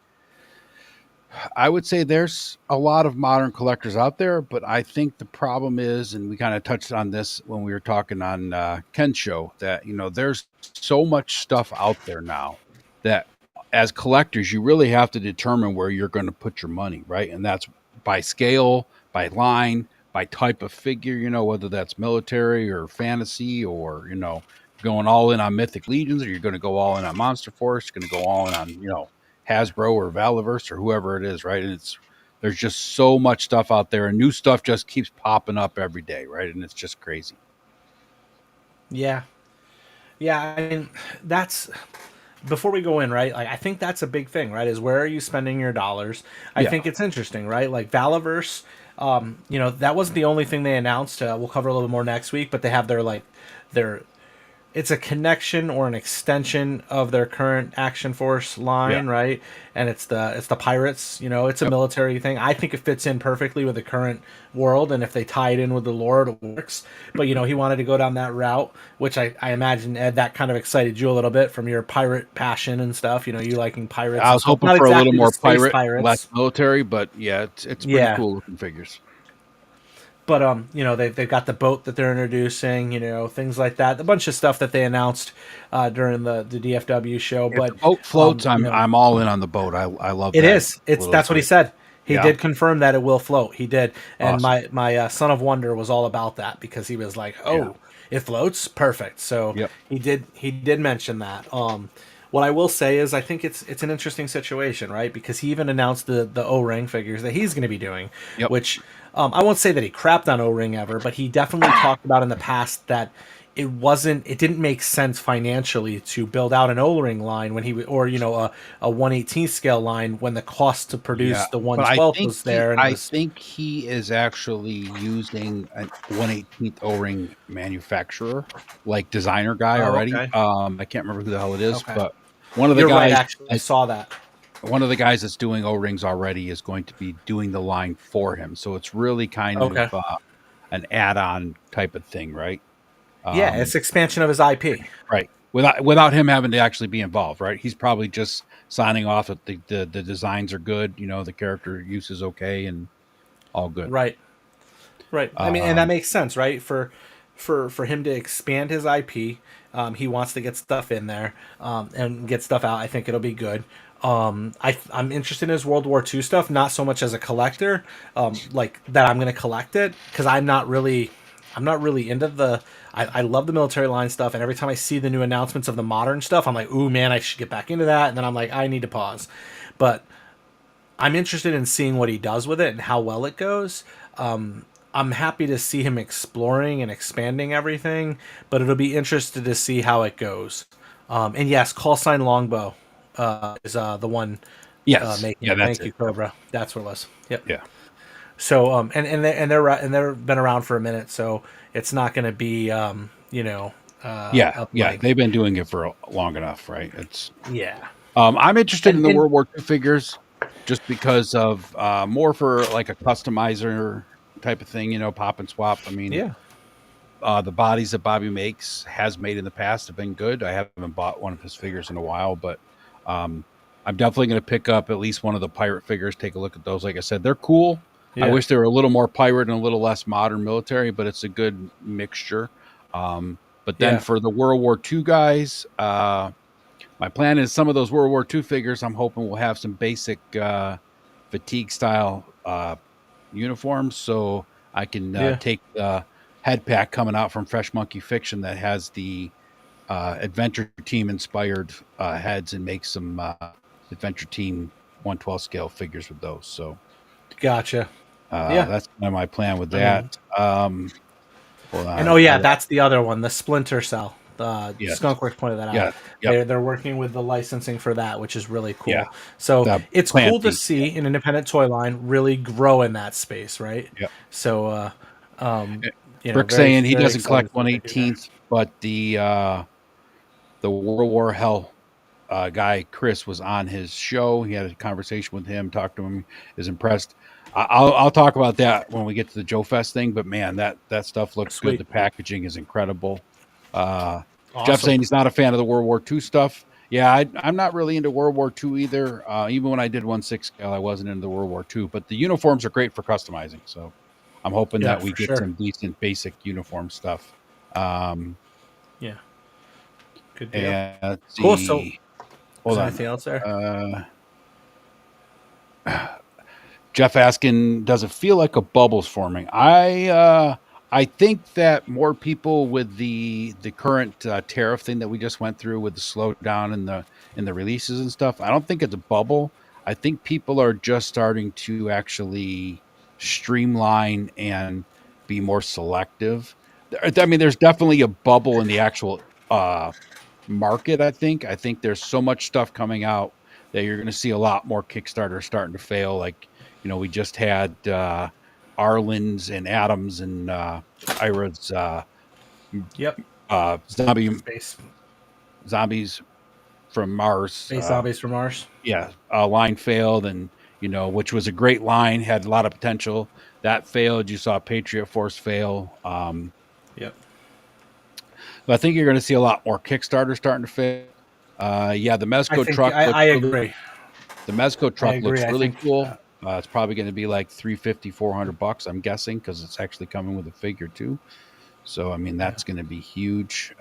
there's a lot of modern collectors out there, but I think the problem is, and we kind of touched on this when we were talking on Ken's show, that there's so much stuff out there now that as collectors you really have to determine where you're going to put your money, right? And that's by scale, by line, by type of figure, whether that's military or fantasy, or going all in on Mythic Legions, or you're going to go all in on Monster Force, you're going to go all in on Hasbro or Valaverse or whoever it is, right? And there's just so much stuff out there, and new stuff just keeps popping up every day, right? And it's just crazy. Yeah. Yeah. I mean, that's before we go in, right? Like, I think that's a big thing, right? Is where are you spending your dollars? I Yeah. think it's interesting, right? Like Valaverse, that wasn't the only thing they announced. We'll cover a little more next week, but they have their it's a connection or an extension of their current Action Force line, Yeah. right? And it's the pirates. It's a Yep. military thing. I think it fits in perfectly with the current world, and if they tie it in with the lore, it works. But he wanted to go down that route, which I imagine, Ed, that kind of excited you a little bit from your pirate passion and stuff. You liking pirates I and was stuff. hoping Not for a little exactly the more space pirate, less pirates. military, but yeah, it's pretty Yeah. cool looking figures. But they've got the boat that they're introducing, things like that. A bunch of stuff that they announced during the DFW show. If But the boat floats, you know, I'm all in on the boat. I love it that is. It's little That's what he bridge. said. He Yeah, did confirm that it will float. He did, and awesome. my Son of Wonder was all about that because he was like, Yeah, "Oh, it floats, perfect." So yep. he did mention that. What I will say is I think it's an interesting situation, right? Because he even announced the O-ring figures that he's going to be doing, Yep. which I won't say that he crapped on O-ring ever, but he definitely talked about in the past that it didn't make sense financially to build out an O-ring line when or a 1/18th scale line when the cost to Yeah, produce the but I 1/12th think was he there, and it I was think he is actually using a 1/18th O-ring manufacturer, like designer guy oh, already. okay. I can't remember who the hell it is, Okay. but one of the You're right, guys actually. I saw that. one of the guys that's doing O-rings already is going to be doing the line for him. So it's really kind Okay. of an add-on type of thing, right? Yeah, Um, it's expansion of his IP. right. Without him having to actually be involved, right? He's probably just signing off that the designs are good, the character use is okay, and all good. Right. Right. I mean, and that Um, makes sense, right? For him to expand his IP, he wants to get stuff in there and get stuff out. I think it'll be good. I'm interested in his World War II stuff, not so much as a collector, like that. I'm going to collect it because I'm not really into the. I love the military line stuff, and every time I see the new announcements of the modern stuff, I'm like, ooh man, I should get back into that. And then I'm like, I need to pause. But I'm interested in seeing what he does with it and how well it goes. I'm happy to see him exploring and expanding everything, but it'll be interested to see how it goes. And yes, call sign Longbow is the one yes, making yeah, it. that's Thank you, it. Yep. Cobra. That's what it was. Yep. Yeah, So they're been around for a minute, so it's not going to be yeah, up yeah. like They've been doing it for long enough, right? It's. yeah. I'm interested in the And World War II figures, just because of more for like a customizer type of thing, pop and swap. I mean, yeah. the bodies that Bobby has made in the past have been good. I haven't bought one of his figures in a while, but um, I'm definitely going to pick up at least one of the pirate figures. Take a look at those. Like I said, they're cool. I Yeah. wish they were a little more pirate and a little less modern military, but it's a good mixture. But then Yeah. for the World War II guys, my plan is some of those World War II figures, I'm hoping will have some basic fatigue style uniforms, so I can Yeah. take the head pack coming out from Fresh Monkey Fiction that has the Adventure Team inspired heads, and make some Adventure Team 1/12 scale figures with those. So Gotcha. Yeah. that's kind of my plan with I mean, that. Hold And on. oh yeah, that's the other one, the Splinter Cell. Yes. Skunkworks pointed that out. Yeah. Yep. They're working with the licensing for that, which is really Yeah. cool. So The it's cool to Clancy. see an independent toy line really grow in that space, right? Yep. So, Crick very saying he very doesn't excited collect to see what they do there. 1/18th, but the World War Hell guy Chris was on his show. He had a conversation with him, talked to him, is impressed. I'll talk about that when we get to the JoeFest thing. But man, that stuff looks good. Sweet, The packaging is incredible. Uh, Jeff awesome. saying he's not a fan of the World War II stuff. Yeah, I'm not really into World War II either. Even when I did 1/6 scale, I wasn't into the World War II. But the uniforms are great for customizing. So I'm hoping Yeah, that we for get sure. some decent basic uniform stuff. Um, Yeah, good deal. and let's Cool. So, see. is Hold there on. anything else there? Jeff asking, does it feel like a bubble's forming? I think that more people with the current tariff thing that we just went through with the slowdown in the releases and stuff. I don't think it's a bubble. I think people are just starting to actually streamline and be more selective. I mean, there's definitely a bubble in the actual market. I think there's so much stuff coming out that you're going to see a lot more Kickstarter starting to fail. Like, we just had Arlen's and Adams and Ira's Yep. zombie Space zombies from Mars. Zombies from Mars. Yeah, line failed, and which was a great line, had a lot of potential. That failed. You saw Patriot Force fail. Yep. But I think you're going to see a lot more Kickstarter starting to fail. Yeah, the I Mezco think truck looks I really. agree. The Mezco I truck agree. looks I really think cool. It's probably going to be like $350-$400, I'm guessing, because it's actually coming with a figure too. So I mean, that's going to be huge.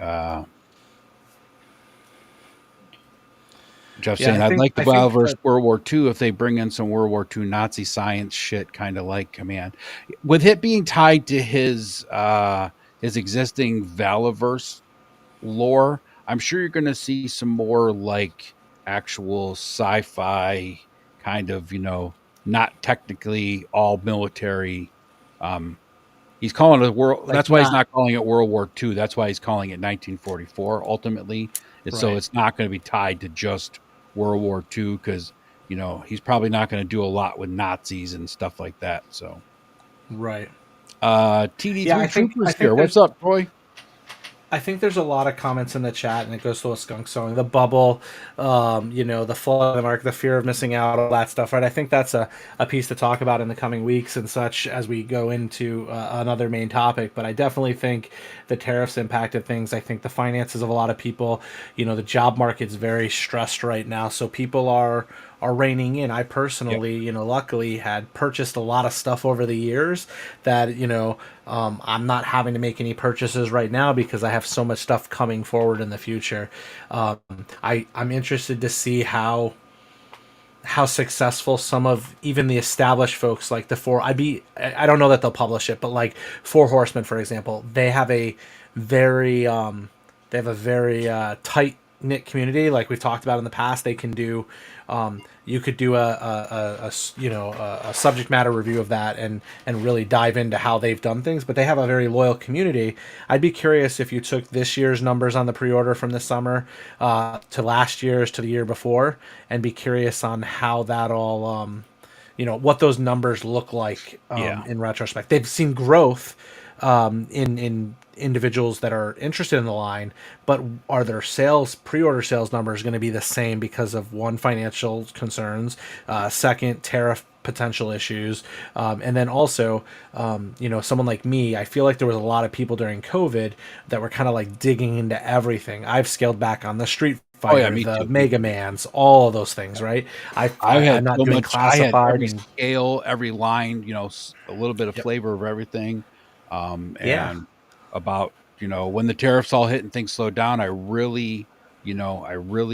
Jeff yeah, saying, I'd like the I think Bible verse that World War II if they bring in some World War II Nazi science shit, kind of like Command. With it being tied to his existing Valaverse lore, I'm sure you're going to see some more like actual sci-fi kind of, not technically all military. Um, he's calling it world. like That's why he's not not calling it World War II. That's why he's calling it 1944 ultimately. And so right. it's not going to be tied to just World War II because, he's probably not going to do a lot with Nazis and stuff like that. So, Right. Yeah, TD3 I Troopers think here. What's up, Troy? there's a lot of comments in the chat, and it goes to a skunk song, the bubble, the flood of the market, the fear of missing out, all that stuff, right? I think that's a piece to talk about in the coming weeks and such as we go into another main topic. But I definitely think the tariffs impacted things. I think the finances of a lot of people, the job market's very stressed right now, so people are reining in. I Yep. personally, luckily had purchased a lot of stuff over the years that, I'm not having to make any purchases right now because I have so much stuff coming forward in the future. Um, I'm interested to see how successful some of even the established folks like the four I don't know that they'll publish it, but like Four Horsemen, for example, very they have a very tight knit community, like we've talked about in the past. They can do you could do a subject matter review of that and really dive into how they've done things, but they have a very loyal community. I'd be curious if you took this year's numbers on the pre-order from this summer to last year's to the year before, and be curious on how that all what those numbers look like Yeah. in retrospect. They've seen growth in individuals that are interested in the line, but are their pre-order sales numbers going to be the same because of one, financial concerns, second, tariff potential issues, and then also someone like me, I feel like there was a lot of people during COVID that were kind of like digging into everything. I've scaled back on the Street Oh yeah, Fighter, me the too. Mega Mans, all of those things, right? I I'm had not so doing much. I had classified every and scale, every line. A little bit of yep. flavor of everything. Yeah. And about when the tariffs all hit and things slowed down, I really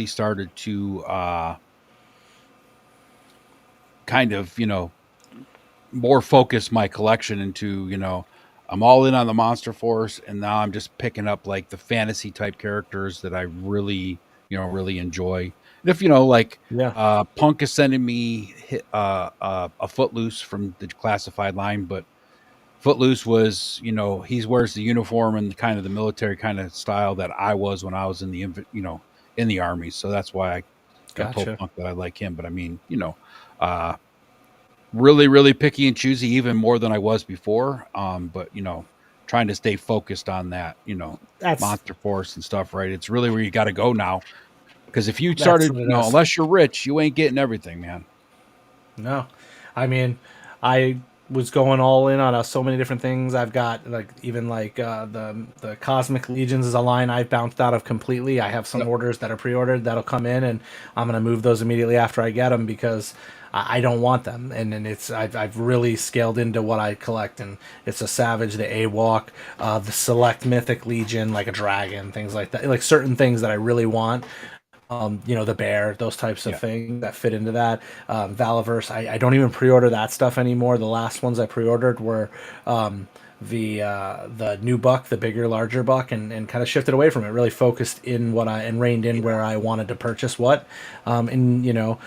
started to kind of more focus my collection into I'm all in on the Monster Force, and now I'm just picking up like the fantasy type characters that I really enjoy. And if like Yeah. Punk is sending me a Footloose from the classified line, but Footloose was, he wears the uniform and kind of the military kind of style that I was when I was in in the army. So that's why I told Gotcha. Punk that I like him. But I mean, uh, really, really picky and choosy, even more than I was before. But trying to stay focused on that, That's Monster Force and stuff, right? It's really where you got to go now. Because if you that's started, what it is. unless you're rich, you ain't getting everything, man. No, I mean, I was going all in on so many different things. I've got like even like the Cosmic Legions is a line I've bounced out of completely. I have some Yep. orders that are pre-ordered that'll come in, and I'm gonna move those immediately after I get them because I don't want them. And it's I've really scaled into what I collect, and it's a Savage, the AWOC, the Select Mythic Legion, like a dragon, things like that, like certain things that I really want. The bear, those types of Yeah. things that fit into that. Valaverse, I don't even pre-order that stuff anymore. The last ones I pre-ordered were the new buck, the bigger, larger buck, and kind of shifted away from it. Really focused in what I and reined in where I wanted to purchase what. The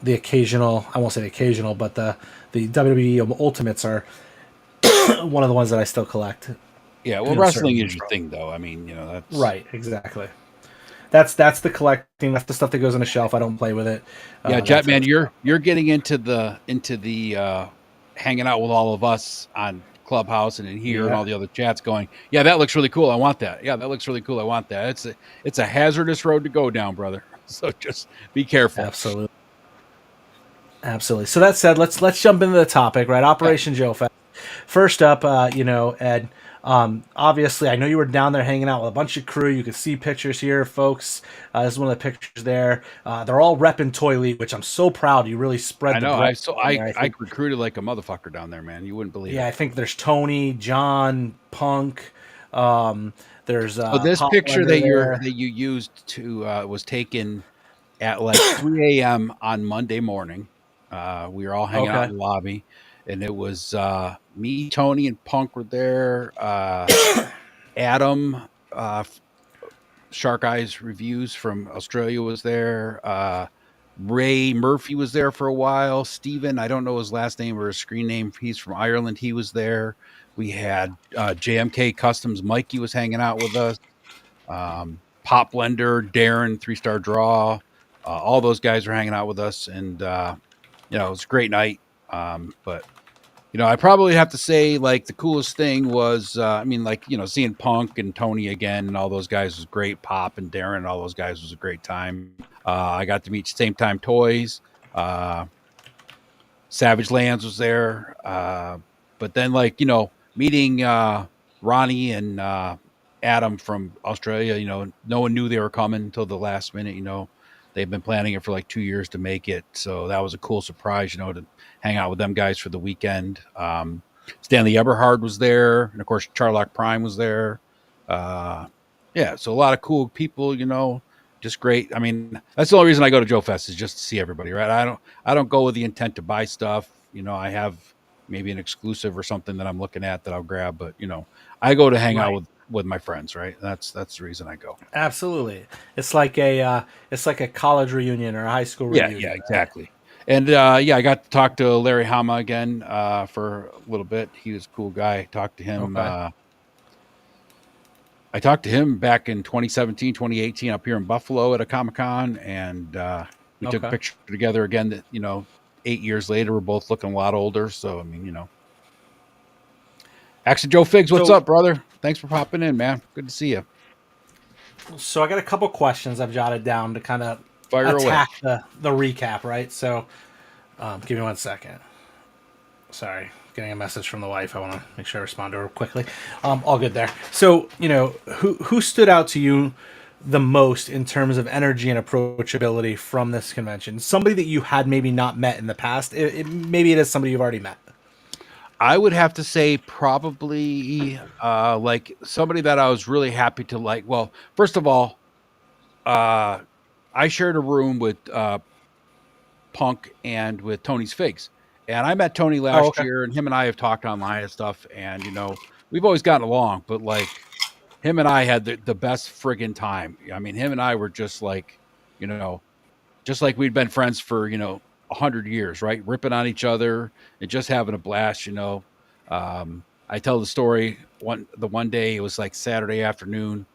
occasional, I won't say the occasional, but the WWE Ultimates are one of the ones that I still collect. Yeah. Well, Certain wrestling is ones your from. thing, though. I mean, that's Right, exactly. That's the collecting. That's the stuff that goes on a shelf. I don't play with it. yeah, That type Jetman. of You're stuff. you're getting into the hanging out with all of us on Clubhouse and in here and Yeah, all the other chats. Going, yeah, that looks really cool. I want that. Yeah, that looks really cool. I want that. It's a hazardous road to go down, brother. So just be careful. absolutely, absolutely. So that said, let's jump into the topic. Right, Yeah, Operation Joe Fest. First up, Ed. Obviously, I know you were down there hanging out with a bunch of crew. You could see pictures here, folks. This is one of the pictures there. They're all repping ToyLeet, which I'm so proud. You really I spread the know. brand down I there. I I think, recruited like a motherfucker down there, man. You wouldn't believe yeah, it. I think there's Tony, John, Punk. Um, there's So this Pop picture Blender there. that you used to was taken at like 3 a.m. on Monday morning. We were all hanging out Okay. in the lobby, and it was me, Tony, and Punk were there. Adam, Shark Eyes Reviews from Australia was there. Ray Murphy was there for a while. Steven, I don't know his last name or his screen name. He's from Ireland. He was there. We had JMK Customs. Mikey was hanging out with us. Pop Blender, Darren, 3 Star Draw. All those guys were hanging out with us. And, it was a great night. But I probably have to say, like, the coolest thing was, seeing Punk and Tony again and all those guys was great. Pop and Darren and all those guys was a great time. I got to meet Same Time Toys. Uh, Savage Lands was there. But then, meeting Ronnie and Adam from Australia, no one knew they were coming until the last minute. They've been planning it for like 2 years to make it. So that was a cool surprise, to hang out with them guys for the weekend. Stanley Eberhard was there. And of course, Charlock Prime was there. Yeah, so a lot of cool people, just great. I mean, that's the only reason I go to JoeFest is just to see everybody, right? I don't go with the intent to buy stuff. I have maybe an exclusive or something that I'm looking at that I'll grab, but I go to hang out Right. with my friends, right? That's the reason I go. Absolutely. It's like a college reunion or a high school Yeah, yeah, reunion, right? exactly. And yeah, I got to talk to Larry Hama again for a little bit. He was a cool guy. Talked to him. Okay. I talked to him back in 2017, 2018 up here in Buffalo at a Comic Con, and we took a Okay. picture together again. That 8 years later, we're both looking a lot older. So I mean, Akxion Joe Figs, what's So up, brother? Thanks for popping in, man. Good to see you. so I got a couple questions I've jotted down to kind of Fire away. attack the recap, right? So give me 1 second. Sorry, getting a message from the wife. I want to make sure I respond to her quickly. All good there. So who stood out to you the most in terms of energy and approachability from this convention? Somebody that you had maybe not met in the past. Maybe it is somebody you've already met. I would have to say probably like somebody that I was really happy to like. Well, first of all, uh, I shared a room with Punk and with Tony's Figs. And I met Tony Oh, last okay. year, and him and I have talked online and stuff. And, we've always gotten along, but like him and I had the best friggin' time. I mean, him and I were just like, you know, just like we'd been friends for, 100 years, right? Ripping on each other and just having a blast. I tell the story the one day, it was like Saturday afternoon.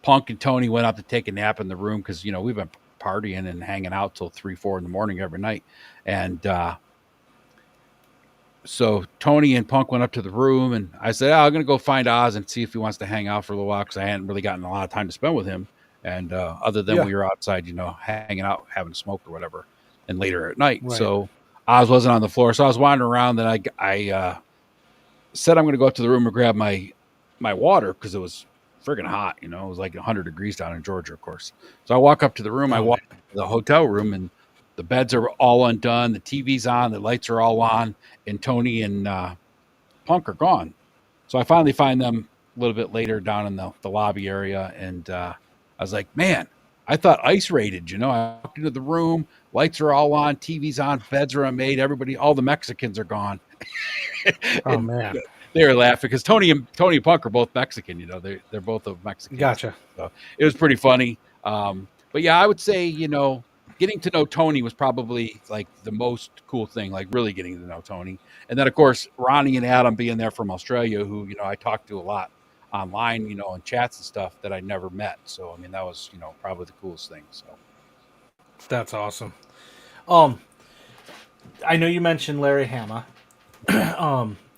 Punk and Tony went up to take a nap in the room because we've been partying and hanging out till 3, 4 in the morning every night, and so Tony and Punk went up to the room, and I said, I'm going to go find Oz and see if he wants to hang out for a little while because I hadn't really gotten a lot of time to spend with him. And other than Yeah. we were outside, hanging out, having a smoke or whatever, and later at night. Right. So Oz wasn't on the floor. So I was wandering around. Then I said I'm going to go up to the room and grab my water because it was friggin' hot. It was like 100 degrees down in Georgia, of course. So I walk up to the room. I walk to the hotel room, and the beds are all undone. The TV's on. The lights are all on. And Tony and Punk are gone. So I finally find them a little bit later down in the lobby area. And I was like, man, I thought ICE raided. I walked into the room. Lights are all on. TV's on. Beds are unmade. Everybody, all the Mexicans are gone. Oh, man. They were laughing because Tony and Punk are both Mexican. They're both of Mexican. Gotcha. So it was pretty funny. But yeah, I would say getting to know Tony was probably like the most cool thing. Like really getting to know Tony, and then of course Ronnie and Adam being there from Australia, who I talked to a lot online, in chats and stuff that I never met. So I mean that was probably the coolest thing. So That's awesome. I know you mentioned Larry Hama.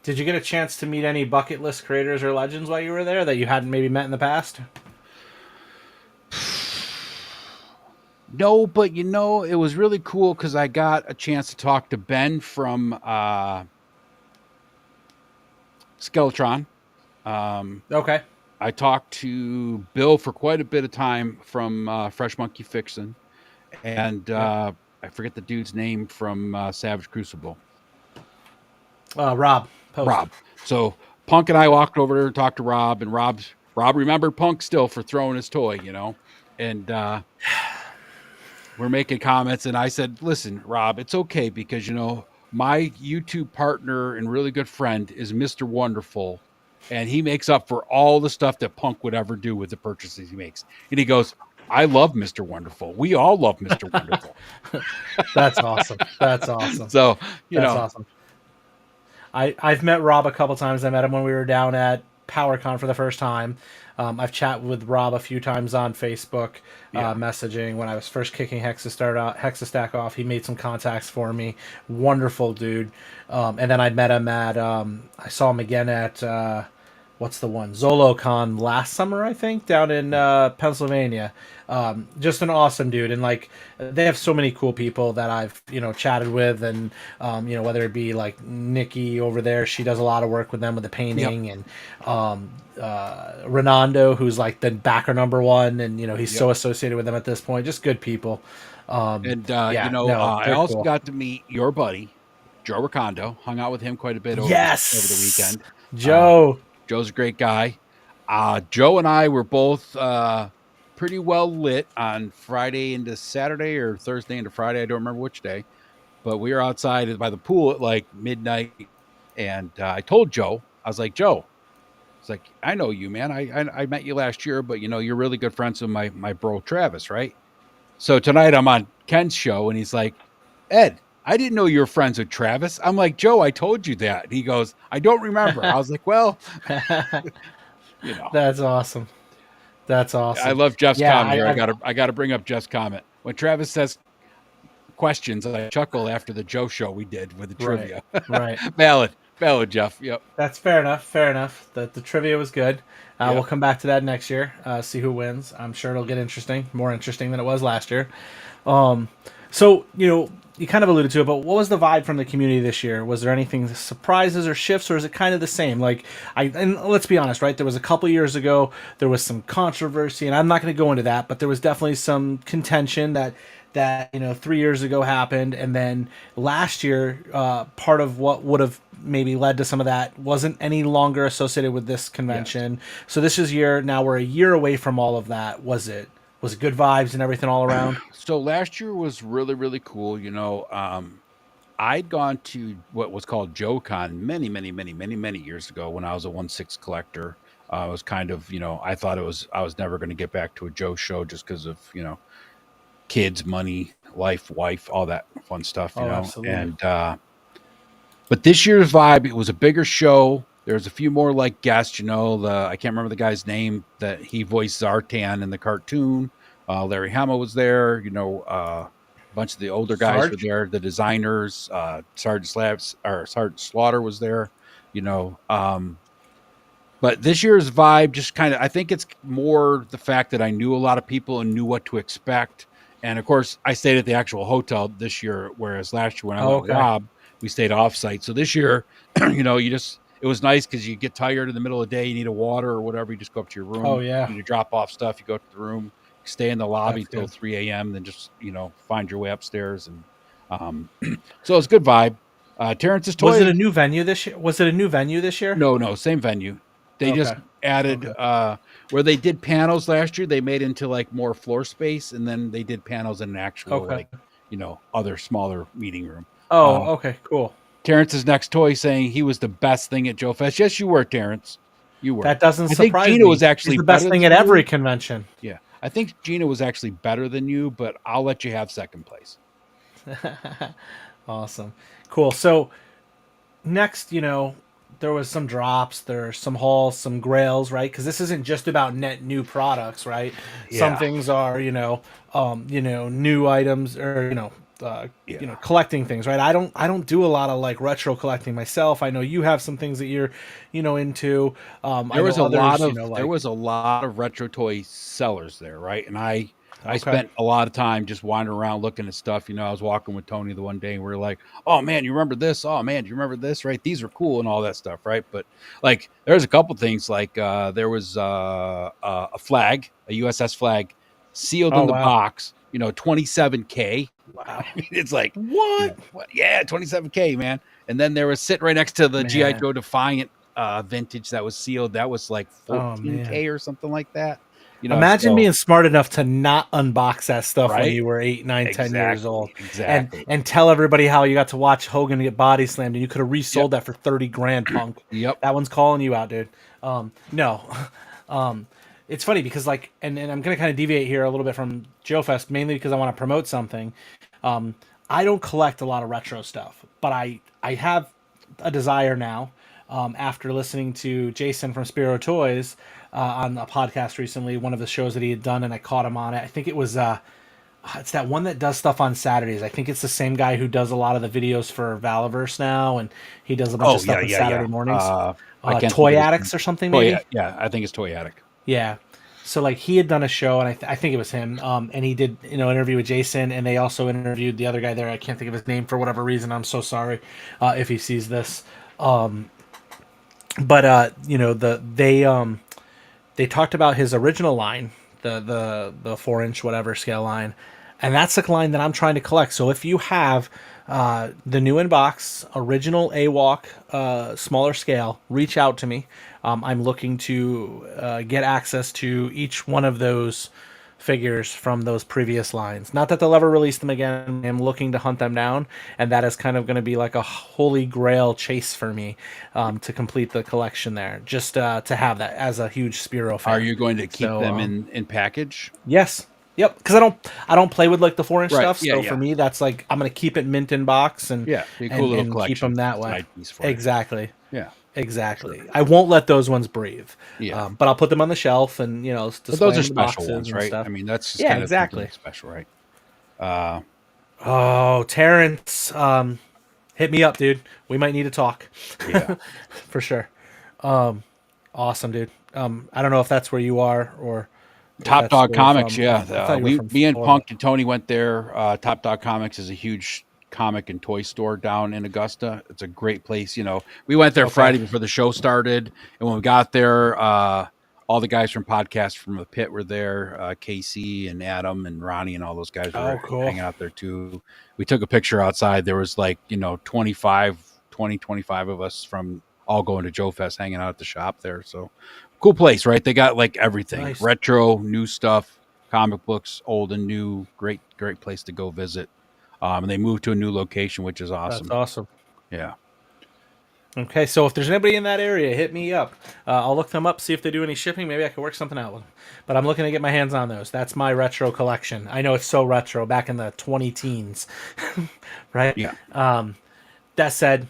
Did you get a chance to meet any bucket list creators or legends while you were there that you hadn't maybe met in the past? No, but it was really cool because I got a chance to talk to Ben from Skeletron. Okay. I talked to Bill for quite a bit of time from Fresh Monkey Fixin', and I forget the dude's name from Savage Crucible. Rob. Post. Rob. So Punk and I walked over there and talked to Rob, and Rob remembered Punk still for throwing his toy, and we're making comments, and I said, listen, Rob, it's okay because, my YouTube partner and really good friend is Mr. Wonderful, and he makes up for all the stuff that Punk would ever do with the purchases he makes. And he goes, I love Mr. Wonderful. We all love Mr. Wonderful. That's awesome. That's awesome. So, That's awesome. I've met Rob a couple times. I met him when we were down at PowerCon for the first time. I've chatted with Rob a few times on Facebook, messaging. When I was first kicking Hexastack off, he made some contacts for me. Wonderful dude. And then I met him at, I saw him again at, what's the one? ZoloCon last summer, I think, down in Pennsylvania. Just an awesome dude. And like, they have so many cool people that I've, chatted with, and, whether it be like Nikki over there, she does a lot of work with them with the painting, and Renando, who's like the backer #1, and he's so associated with them at this point. Just good people. I also got to meet your buddy Joe Ricondo. Hung out with him quite a bit over the weekend. Joe's a great guy. Joe and I were both pretty well lit on Friday into Saturday, or Thursday into Friday. I don't remember which day, but we were outside by the pool at like midnight, and I told Joe, I was like, Joe, it's like, I know you, man. I met you last year, but you're really good friends with my bro Travis, right? So tonight I'm on Ken's show, and he's like, Ed, I didn't know you were friends with Travis. I'm like, Joe, I told you that. He goes, I don't remember. I was like, well, That's awesome. That's awesome. I love Jeff's comment here. I gotta bring up Jeff's comment. When Travis says questions, I chuckle after the Joe show we did with the trivia. Right. Valid, Jeff. Yep. That's fair enough. The trivia was good. We'll come back to that next year, see who wins. I'm sure it'll get more interesting than it was last year. So, you kind of alluded to it, but what was the vibe from the community this year? Was there anything surprises or shifts, or is it kind of the same? And let's be honest, right? There was a couple years ago, there was some controversy, and I'm not going to go into that, but there was definitely some contention that 3 years ago happened, and then last year, part of what would have maybe led to some of that wasn't any longer associated with this convention. Yes. So this is now we're a year away from all of that. Was it good vibes and everything all around? So last year was really, really cool. I'd gone to what was called JoeCon many years ago when I was a 1/6 collector. I was kind of, I thought I was never going to get back to a Joe show just because of, kids, money, life, wife, all that fun stuff, Absolutely. And, but this year's vibe, it was a bigger show. There's a few more like guests, I can't remember the guy's name that he voiced Zartan in the cartoon. Larry Hama was there, a bunch of the older guys were Sarge? there, the designers, Sergeant Slaughter was there, you know. But this year's vibe just kind of, I think it's more the fact that I knew a lot of people and knew what to expect. And of course, I stayed at the actual hotel this year, whereas last year when I Oh, went with okay. Rob, we stayed offsite. So this year, it was nice because you get tired in the middle of the day, you need a water or whatever, you just go up to your room, Oh, yeah. you need to drop off stuff, you go up to the room, stay in the lobby That's till good. 3 a.m., then just, find your way upstairs. And so it's a good vibe. Terrence's Was it Toy, a new venue this year? Was it a new venue this year? no, same venue. They just Okay. added Okay. where they did panels last year, they made into like more floor space, and then they did panels in an actual Okay. like, other smaller meeting room. Oh, okay. Cool. Terrence's next toy saying he was the best thing at JoeFest. Yes, you were, Terrence. You were. That doesn't I think surprise Gina me. was He's actually the best better thing than at every you. convention. Yeah. I think Gina was actually better than you, but I'll let you have second place. Awesome. Cool. So next, there was some drops, there's some hauls, some grails, right? Because this isn't just about net new products, right? Some Yeah. things are, new items or Yeah. collecting things, right? I don't do a lot of like retro collecting myself. I know you have some things that you're, into. I There know was a lot others, of there like was a lot of retro toy sellers there, right? And I okay, spent a lot of time just wandering around looking at stuff. I was walking with Tony the one day and we were like, "Oh man, you remember this? Oh man, do you remember this? Right? These are cool and all that stuff, right?" But like, there's a couple things like there was a flag, a USS flag, sealed oh in the wow, box. 27K. wow, It's like, what what? Yeah, 27K, man. And then there was sitting right next to the GI man, Joe Defiant vintage that was sealed. That was like oh man. 14K or something like that. Imagine So being smart enough to not unbox that stuff when right, you were 8, 9, 10 years old, exactly, and exactly. and tell everybody how you got to watch Hogan get body slammed, and you could have Yep, resold that for 30 grand, punk. yep. That one's calling you out, dude. No, um, it's funny because like, and I'm gonna kind of deviate here a little bit from JoeFest, mainly because I want to promote something. I don't collect a lot of retro stuff, but I have a desire now. After listening to Jason from Spiro Toys on a podcast recently, one of the shows that he had done, and I caught him on it. I think it was it's that one that does stuff on Saturdays. I think it's the same guy who does a lot of the videos for Valiverse now, and he does a bunch of Oh stuff yeah, on yeah, Saturday yeah. mornings. I can't think Toy of his Addicts or something, toy. maybe. Yeah, I think it's Toy Attic. Yeah. So like he had done a show, and I think it was him. And he did an interview with Jason, and they also interviewed the other guy there. I can't think of his name for whatever reason. I'm so sorry if he sees this. But they talked about his original line, the 4-inch whatever scale line, and that's the line that I'm trying to collect. So if you have the new inbox original AWalk smaller scale, reach out to me. I'm looking to get access to each one of those figures from those previous lines. Not that they'll ever release them again. I'm looking to hunt them down, and that is kind of going to be like a holy grail chase for me to complete the collection there. Just to have that as a huge Spiro Are fan. you going to keep So them in package? yes, yep. Because I don't play with like the 4-inch Right. stuff. Yeah. So for Yeah. me, that's like I'm going to keep it mint in box and Yeah. Be a cool and little and keep collection them that way. side piece for you. Exactly. Yeah. Exactly. I won't let those ones breathe. Yeah. But I'll put them on the shelf and But display those are them in the special boxes ones, and right? stuff. I mean, that's just Yeah, kind of something exactly. special, right? Uh, Oh, Terrence, hit me up, dude. We might need to talk yeah. for sure. Awesome, dude. I don't know if that's where you are or if Top that's Dog where you're Comics, from. yeah. I thought you were from Me and Florida. Punk and Tony went there. Top Dog Comics is a huge comic and toy store down in Augusta. It's a great place. We went there Okay. Friday before the show started, and when we got there, all the guys from Podcast from the Pit were there. Casey and Adam and Ronnie and all those guys Oh, were cool. hanging out there too. We took a picture outside. There was like 25 of us from all going to Joe Fest, hanging out at the shop there. So cool place, right? They got like everything, Nice. retro, new stuff, comic books, old and new. Great place to go visit. And they moved to a new location, which is awesome. That's awesome. Yeah. Okay, so if there's anybody in that area, hit me up. I'll look them up, see if they do any shipping. Maybe I can work something out with them. But I'm looking to get my hands on those. That's my retro collection. I know it's so retro, back in the 20 teens, right? Yeah. That said,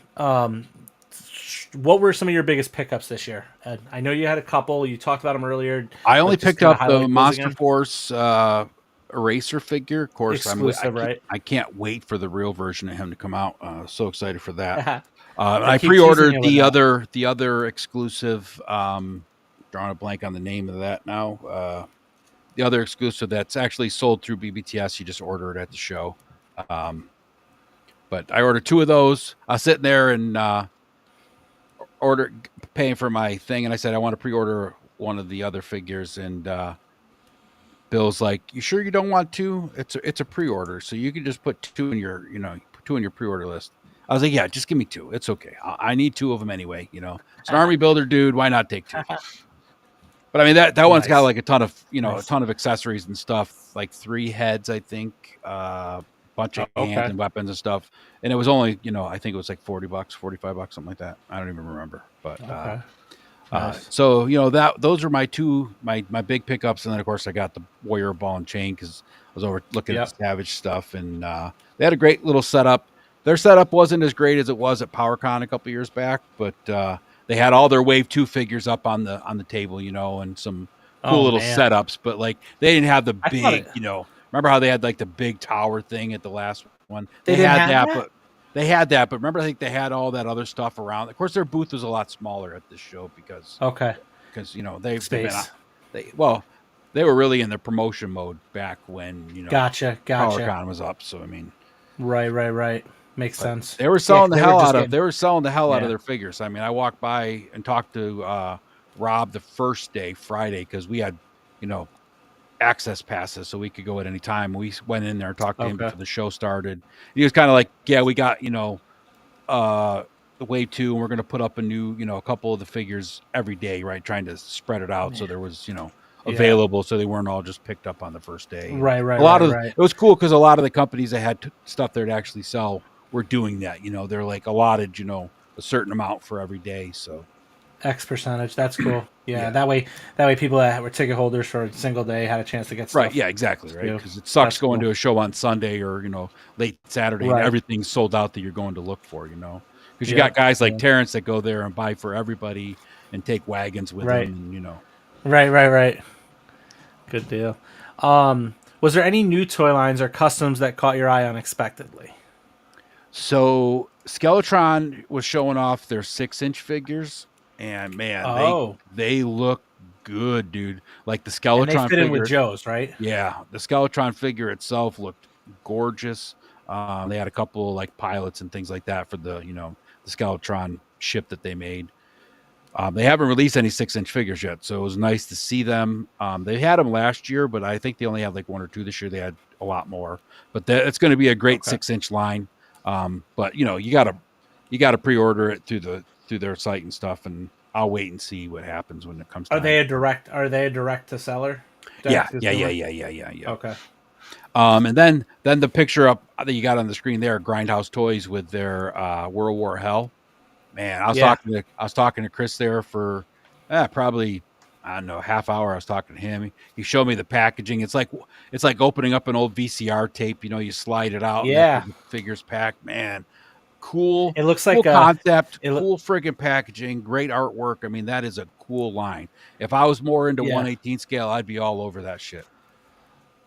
what were some of your biggest pickups this year, Ed? I know you had a couple. You talked about them earlier. I only But just picked kind of up the highlight those Monster again. Force eraser figure. Of course, Exclusive, right? I can't wait for the real version of him to come out. So excited for that. They I keep teasing pre-ordered you with that. the other exclusive. Drawing a blank on the name of that now. The other exclusive that's actually sold through BBTS. You just order it at the show. Um, but I ordered 2 of those. I was sitting there and paying for my thing, and I said I want to pre-order one of the other figures, and Bill's like, "You sure you don't want 2? It's a pre-order, so you can just put 2 in your put 2 in your pre-order list." I was like, "Yeah, just give me 2. It's okay. I need 2 of them anyway. It's an army builder, dude. Why not take 2?" But I mean that one's got Nice. like a ton of a Nice. ton of accessories and stuff, like 3 heads, I think, bunch of hands Okay. and weapons and stuff. And it was only I think it was like $40, $45, something like that. I don't even remember, but Okay. Nice. so that those are my my big pickups, and then of course I got the Warrior Ball and Chain because I was over looking at Yep. the Savage stuff, and they had a great little setup. Their setup wasn't as great as it was at PowerCon a couple years back, but they had all their Wave 2 figures up on the table, and some cool Oh little man. setups, but like they didn't have the I thought big, it. remember how they had like the big tower thing at the last one? They They didn't had have that, that. but they had that, but remember, I think they had all that other stuff around. Of course, their booth was a lot smaller at this show because Okay. they've been Space. they were really in the promotion mode back when Gotcha. Gotcha. PowerCon was up. So I mean, Right. Right. Right. Makes but sense. they were Yeah, 'cause selling the they were hell just out of getting. Yeah. their figures. I mean, I walked by and talked to Rob the first day, Friday, because we had access passes so we could go at any time. We went in there and talked to him Okay. before the show started. He was kind of like, yeah, we got the Wave 2, and we're going to put up a new a couple of the figures every day, right, trying to spread it out so there was Yeah. available, so they weren't all just picked up on the first day. And Right. Right. a lot Right. of Right. it was cool because a lot of the companies that had stuff there to actually sell were doing that. They're like allotted a certain amount for every day. So X percentage. That's cool. Yeah. yeah. That way, people that were ticket holders for a single day had a chance to get Right. stuff. Yeah, exactly. Right. Too. Because it sucks That's going cool. to a show on Sunday or, late Saturday and Right. everything's sold out that you're going to look for, because you got Yep. guys like Yeah. Terrence that go there and buy for everybody and take wagons with Right. them. And, Right. Right. Right. Good deal. Was there any new toy lines or customs that caught your eye unexpectedly? So Skeletron was showing off their 6-inch figures, and man, Oh, they look good, dude. Like the and they Skeletron fit in with figure. Joe's, right? Yeah, the Skeletron figure itself looked gorgeous. They had a couple like pilots and things like that for the the Skeletron ship that they made. They haven't released any 6-inch figures yet, so it was nice to see them. They had them last year, but I think they only had like 1 or 2 this year. They had a lot more, but it's going to be a great Okay. 6-inch line. But you gotta pre-order it through their site and stuff, and I'll wait and see what happens when it comes Are time. they a direct to seller? Yeah. Yeah. Okay. And then the picture up that you got on the screen there, Grindhouse Toys with their World War Hell. Man, I was talking to Chris there for probably, I don't know, half hour. I was talking to him. He showed me the packaging. It's like opening up an old VCR tape. You slide it out. Yeah. And that's the figures packed. Man, cool. It looks Cool like concept. it loo- Cool friggin' packaging. Great artwork. I mean, that is a cool line. If I was more into Yeah. 1/18 scale, I'd be all over that shit.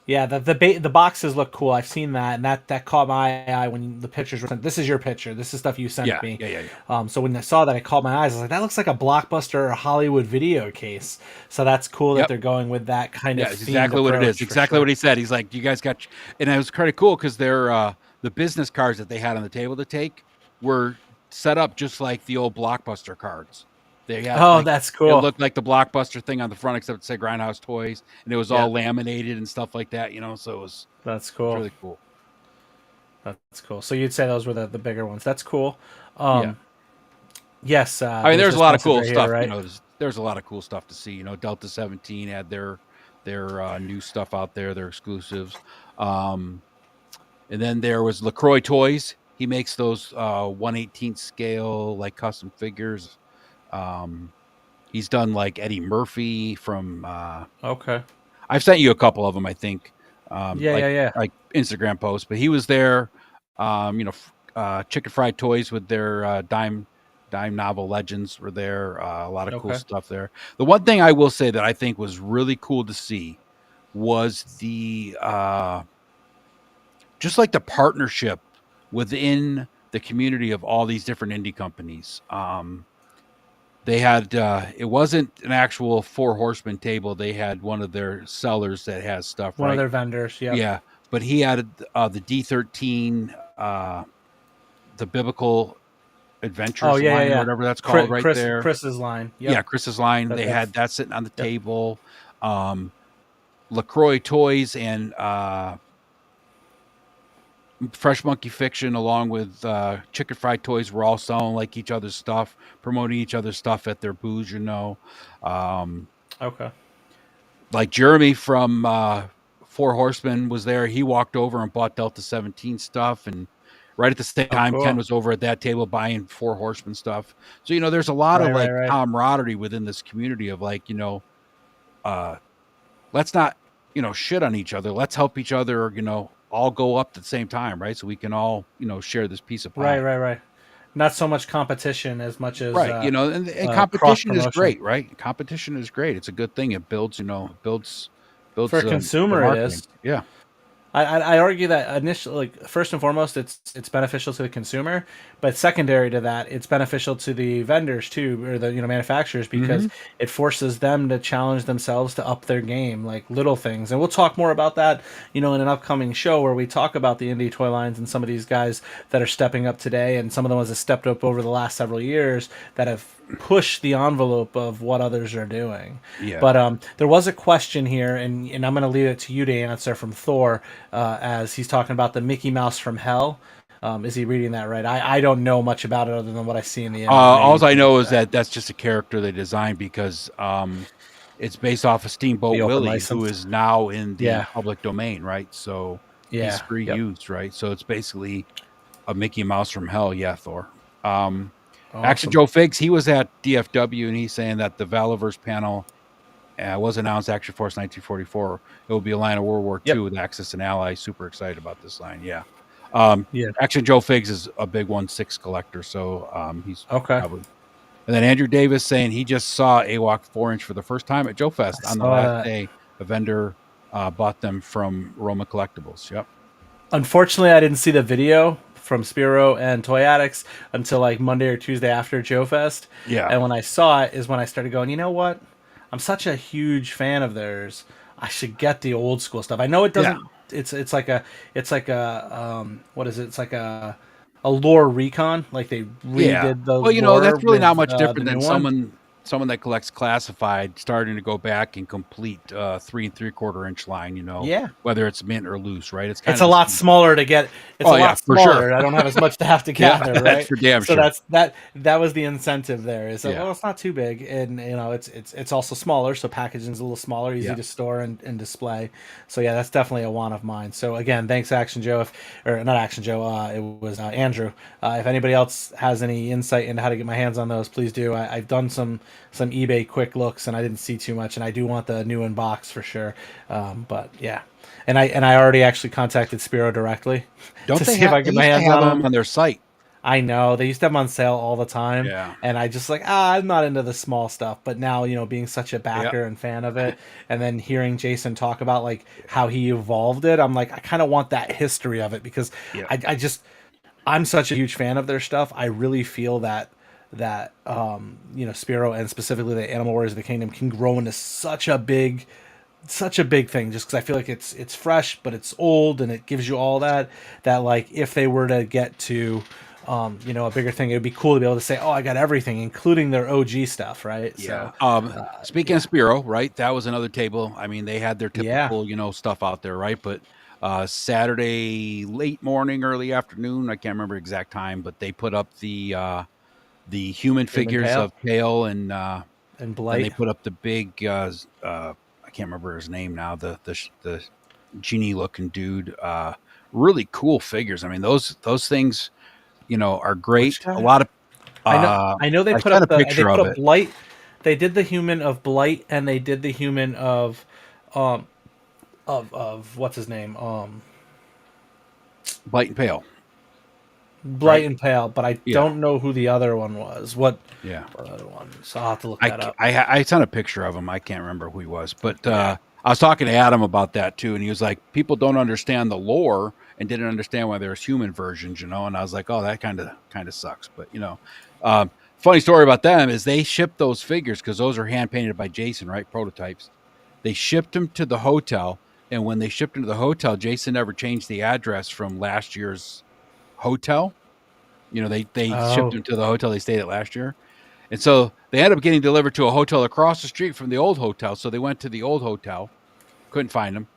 Yeah, the boxes look cool. I've seen that, and that caught my eye when the pictures were sent. This is your picture. This is stuff you sent me. Yeah. So when I saw that, it caught my eyes. I was like, that looks like a Blockbuster or a Hollywood video case. So that's cool that Yep. they're going with that kind Yeah, of it's themed exactly what it approach, is. for Exactly sure. what he said. He's like, you guys got, and it was kind of cool because they're the business cards that they had on the table to take were set up just like the old Blockbuster cards. They had Oh, like that's it cool. looked like the Blockbuster thing on the front, except it said Grindhouse Toys, and it was all laminated and stuff like that. So it was That's cool. really cool. That's cool. So you'd say those were the bigger ones. That's cool. Yeah. Yes. I mean, there's a lot of cool stuff. Right? There's a lot of cool stuff to see. Delta 17 had their new stuff out there, their exclusives. And then there was LaCroix Toys. He makes those 1/18 scale like custom figures. He's done like Eddie Murphy from. Okay. I've sent you a couple of them, I think. Yeah. Like Instagram posts, but he was there. Chicken Fried Toys with their Dime Novel Legends were there. A lot of cool Okay. stuff there. The one thing I will say that I think was really cool to see was the just like the partnership within the community of all these different indie companies. They had it wasn't an actual Four Horsemen table. They had one of their sellers that has stuff, One of right? their vendors. Yep. Yeah, but he had the D13, the Biblical Oh Adventures yeah, yeah, line or yeah. whatever that's called right there. Chris's line. Yeah, Yep. Chris's line. That, They that's had that sitting on the yep. table. LaCroix Toys and Fresh Monkey Fiction, along with Chicken Fried Toys, were all selling like each other's stuff, promoting each other's stuff at their booths. Okay. Like Jeremy from Four Horsemen was there. He walked over and bought Delta 17 stuff, and right at the same Oh, time, Ken cool. was over at that table buying Four Horsemen stuff. So there's a lot of Right, right, like right. camaraderie within this community of like uh, let's not shit on each other. Let's help each other. All go up at the same time, right? So we can all share this piece of Right, pie. right, right. Not so much competition as much as Right. And cross competition is promotion. great, right? Competition is great. It's a good thing. It builds, For a the consumer, it marketing. is. Yeah. I argue that initially, like first and foremost, it's beneficial to the consumer, but secondary to that, it's beneficial to the vendors too, or the manufacturers, because Hmm. it forces them to challenge themselves to up their game, like little things. And we'll talk more about that, in an upcoming show where we talk about the indie toy lines and some of these guys that are stepping up today, and some of the ones that stepped up over the last several years that have pushed the envelope of what others are doing. Yeah. But there was a question here, and I'm going to leave it to you to answer from Thor, as he's talking about the Mickey Mouse from Hell. Is he reading that right? I don't know much about it other than what I see in the image. Maybe you All I can know is say. that that's just a character they designed because it's based off of Steamboat The open Willie, who license. is now in the Yeah, public domain, right? So he's yeah, free yep. used, right? So it's basically a Mickey Mouse from hell. Yeah, Thor. Action Awesome. Joe Figs, he was at DFW and he's saying that the Valaverse panel was announced Action Force 1944. It will be a line of World War II Yep. with Axis and Allies. Super excited about this line. Yeah. Yeah. Action Joe Figs is a big 1/6 collector, so he's Okay. probably. And then Andrew Davis saying he just saw AWOC 4-inch for the first time at JoeFest I on the saw last that. day. A vendor bought them from Roma Collectibles. Yep. Unfortunately, I didn't see the video from Spiro and Toy Addicts until like Monday or Tuesday after JoeFest. Yeah. And when I saw it is when I started going, you know what? I'm such a huge fan of theirs. I should get the old school stuff. I know it Yeah. doesn't. It's like a what is it? It's like a lore recon. Like they Yeah. redid the Well, lore that's really not with much the different than new one. someone that collects classified starting to go back and complete 3 3/4 inch line, Yeah, whether it's mint or loose, right? It's kind it's of a the lot same. smaller to get. It's a Oh yeah, lot for sure. smaller. I don't have as much to have to Yeah, gather, that's right? for damn So sure. that was the incentive there. Is that Yeah. well, it's not too big, and it's also smaller, so packaging's a little smaller, easy Yeah. to store and display. So yeah, that's definitely a want of mine. So again, thanks Action Joe, or not Action Joe. It was Andrew. If anybody else has any insight into how to get my hands on those, please do. I've done some eBay quick looks, and I didn't see too much, and I do want the new in box for sure. But yeah. And I already actually contacted Spiro directly Don't to they see if have? I They get my used to hands have on them them. on their site. I know they used to have them on sale all the time, Yeah. and I just like I'm not into the small stuff. But now being such a Yeah. backer and fan of it, and then hearing Jason talk about like how he evolved it, I'm like I kind of want that history of it because Yeah. I'm such a huge fan of their stuff. I really feel that Spiro and specifically the Animal Warriors of the Kingdom can grow into such a big thing just because I feel like it's fresh but it's old and it gives you all that like if they were to get to a bigger thing, it would be cool to be able to say, oh, I got everything including their OG stuff, right? Yeah. So Speaking yeah, of Spiro, right? That was another table. I mean, they had their yeah, typical, stuff out there, right? But Saturday late morning, early afternoon, I can't remember exact time, but they put up the human Human figures Pale of Pale and and then they Blight. put up the big I can't remember his name now, the genie looking dude. Really cool figures. I mean, those things, are Which great. A guy? lot of I know they I put sent up a they picture put of up it. Blight. They did the human of Blight and they did the human um of what's his name? Blight and Pale. Blight right? and Pale, but I Yeah, don't know who the other one was. yeah. What other one? So I'll have to look I, that up. I sent a picture of him. I can't remember who he was, but Yeah. I was talking to Adam about that too, and he was like, people don't understand the lore and didn't understand why there's human versions, you know. And I was like, oh, that kind of sucks, but you know, funny story about them is they shipped those figures because those are hand painted by Jason, right? Prototypes. They shipped them to the hotel, and when they shipped them to the hotel, Jason never changed the address from last year's hotel. You know, they shipped Oh, them to the hotel they stayed at last year. And so they ended up getting delivered to a hotel across the street from the old hotel. So they went to the old hotel, couldn't find them,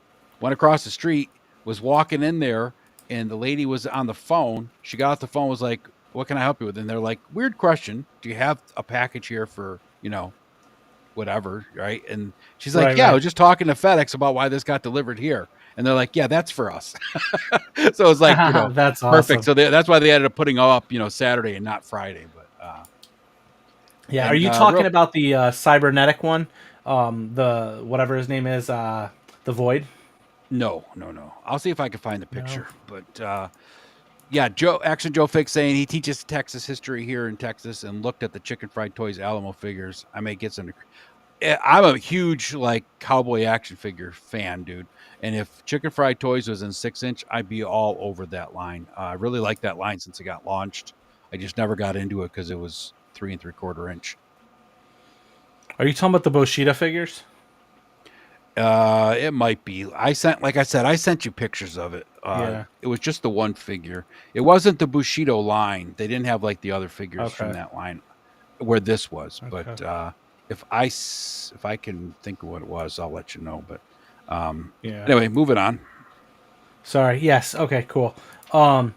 went across the street, was walking in there, and the lady was on the phone. She got off the phone, was like, "What can I help you with?" And they're like, "Weird question. Do you have a package here for, you know, whatever, right?" And she's like, right, "Yeah, I right. was just talking to FedEx about why this got delivered here." And they're like, "Yeah, that's for us." So it's like, you know, That's perfect. awesome. So that's why they ended up putting up, you know, Saturday and not Friday. But Yeah, are and you talking real about the cybernetic one? The whatever his name is, the Void. No, no, no. I'll see if I can find the No. picture. But yeah, Joe Fix saying he teaches Texas history here in Texas and looked at the Chicken Fried Toys Alamo figures. I may get some. I'm a huge like cowboy action figure fan, dude. And if Chicken Fried Toys was in 6 inch, I'd be all over that line. I really like that line since it got launched. I just never got into it because it was 3 3/4 inch. Are you talking about the Boshida figures? It might be. Like I said, I sent you pictures of it. Yeah. It was just the one figure. It wasn't the Bushido line. They didn't have like the other figures from Okay. that line where this was. Okay. But if I can think of what it was, I'll let you know. But Yeah. anyway, moving on. Sorry. Yes. Okay. Cool. Um,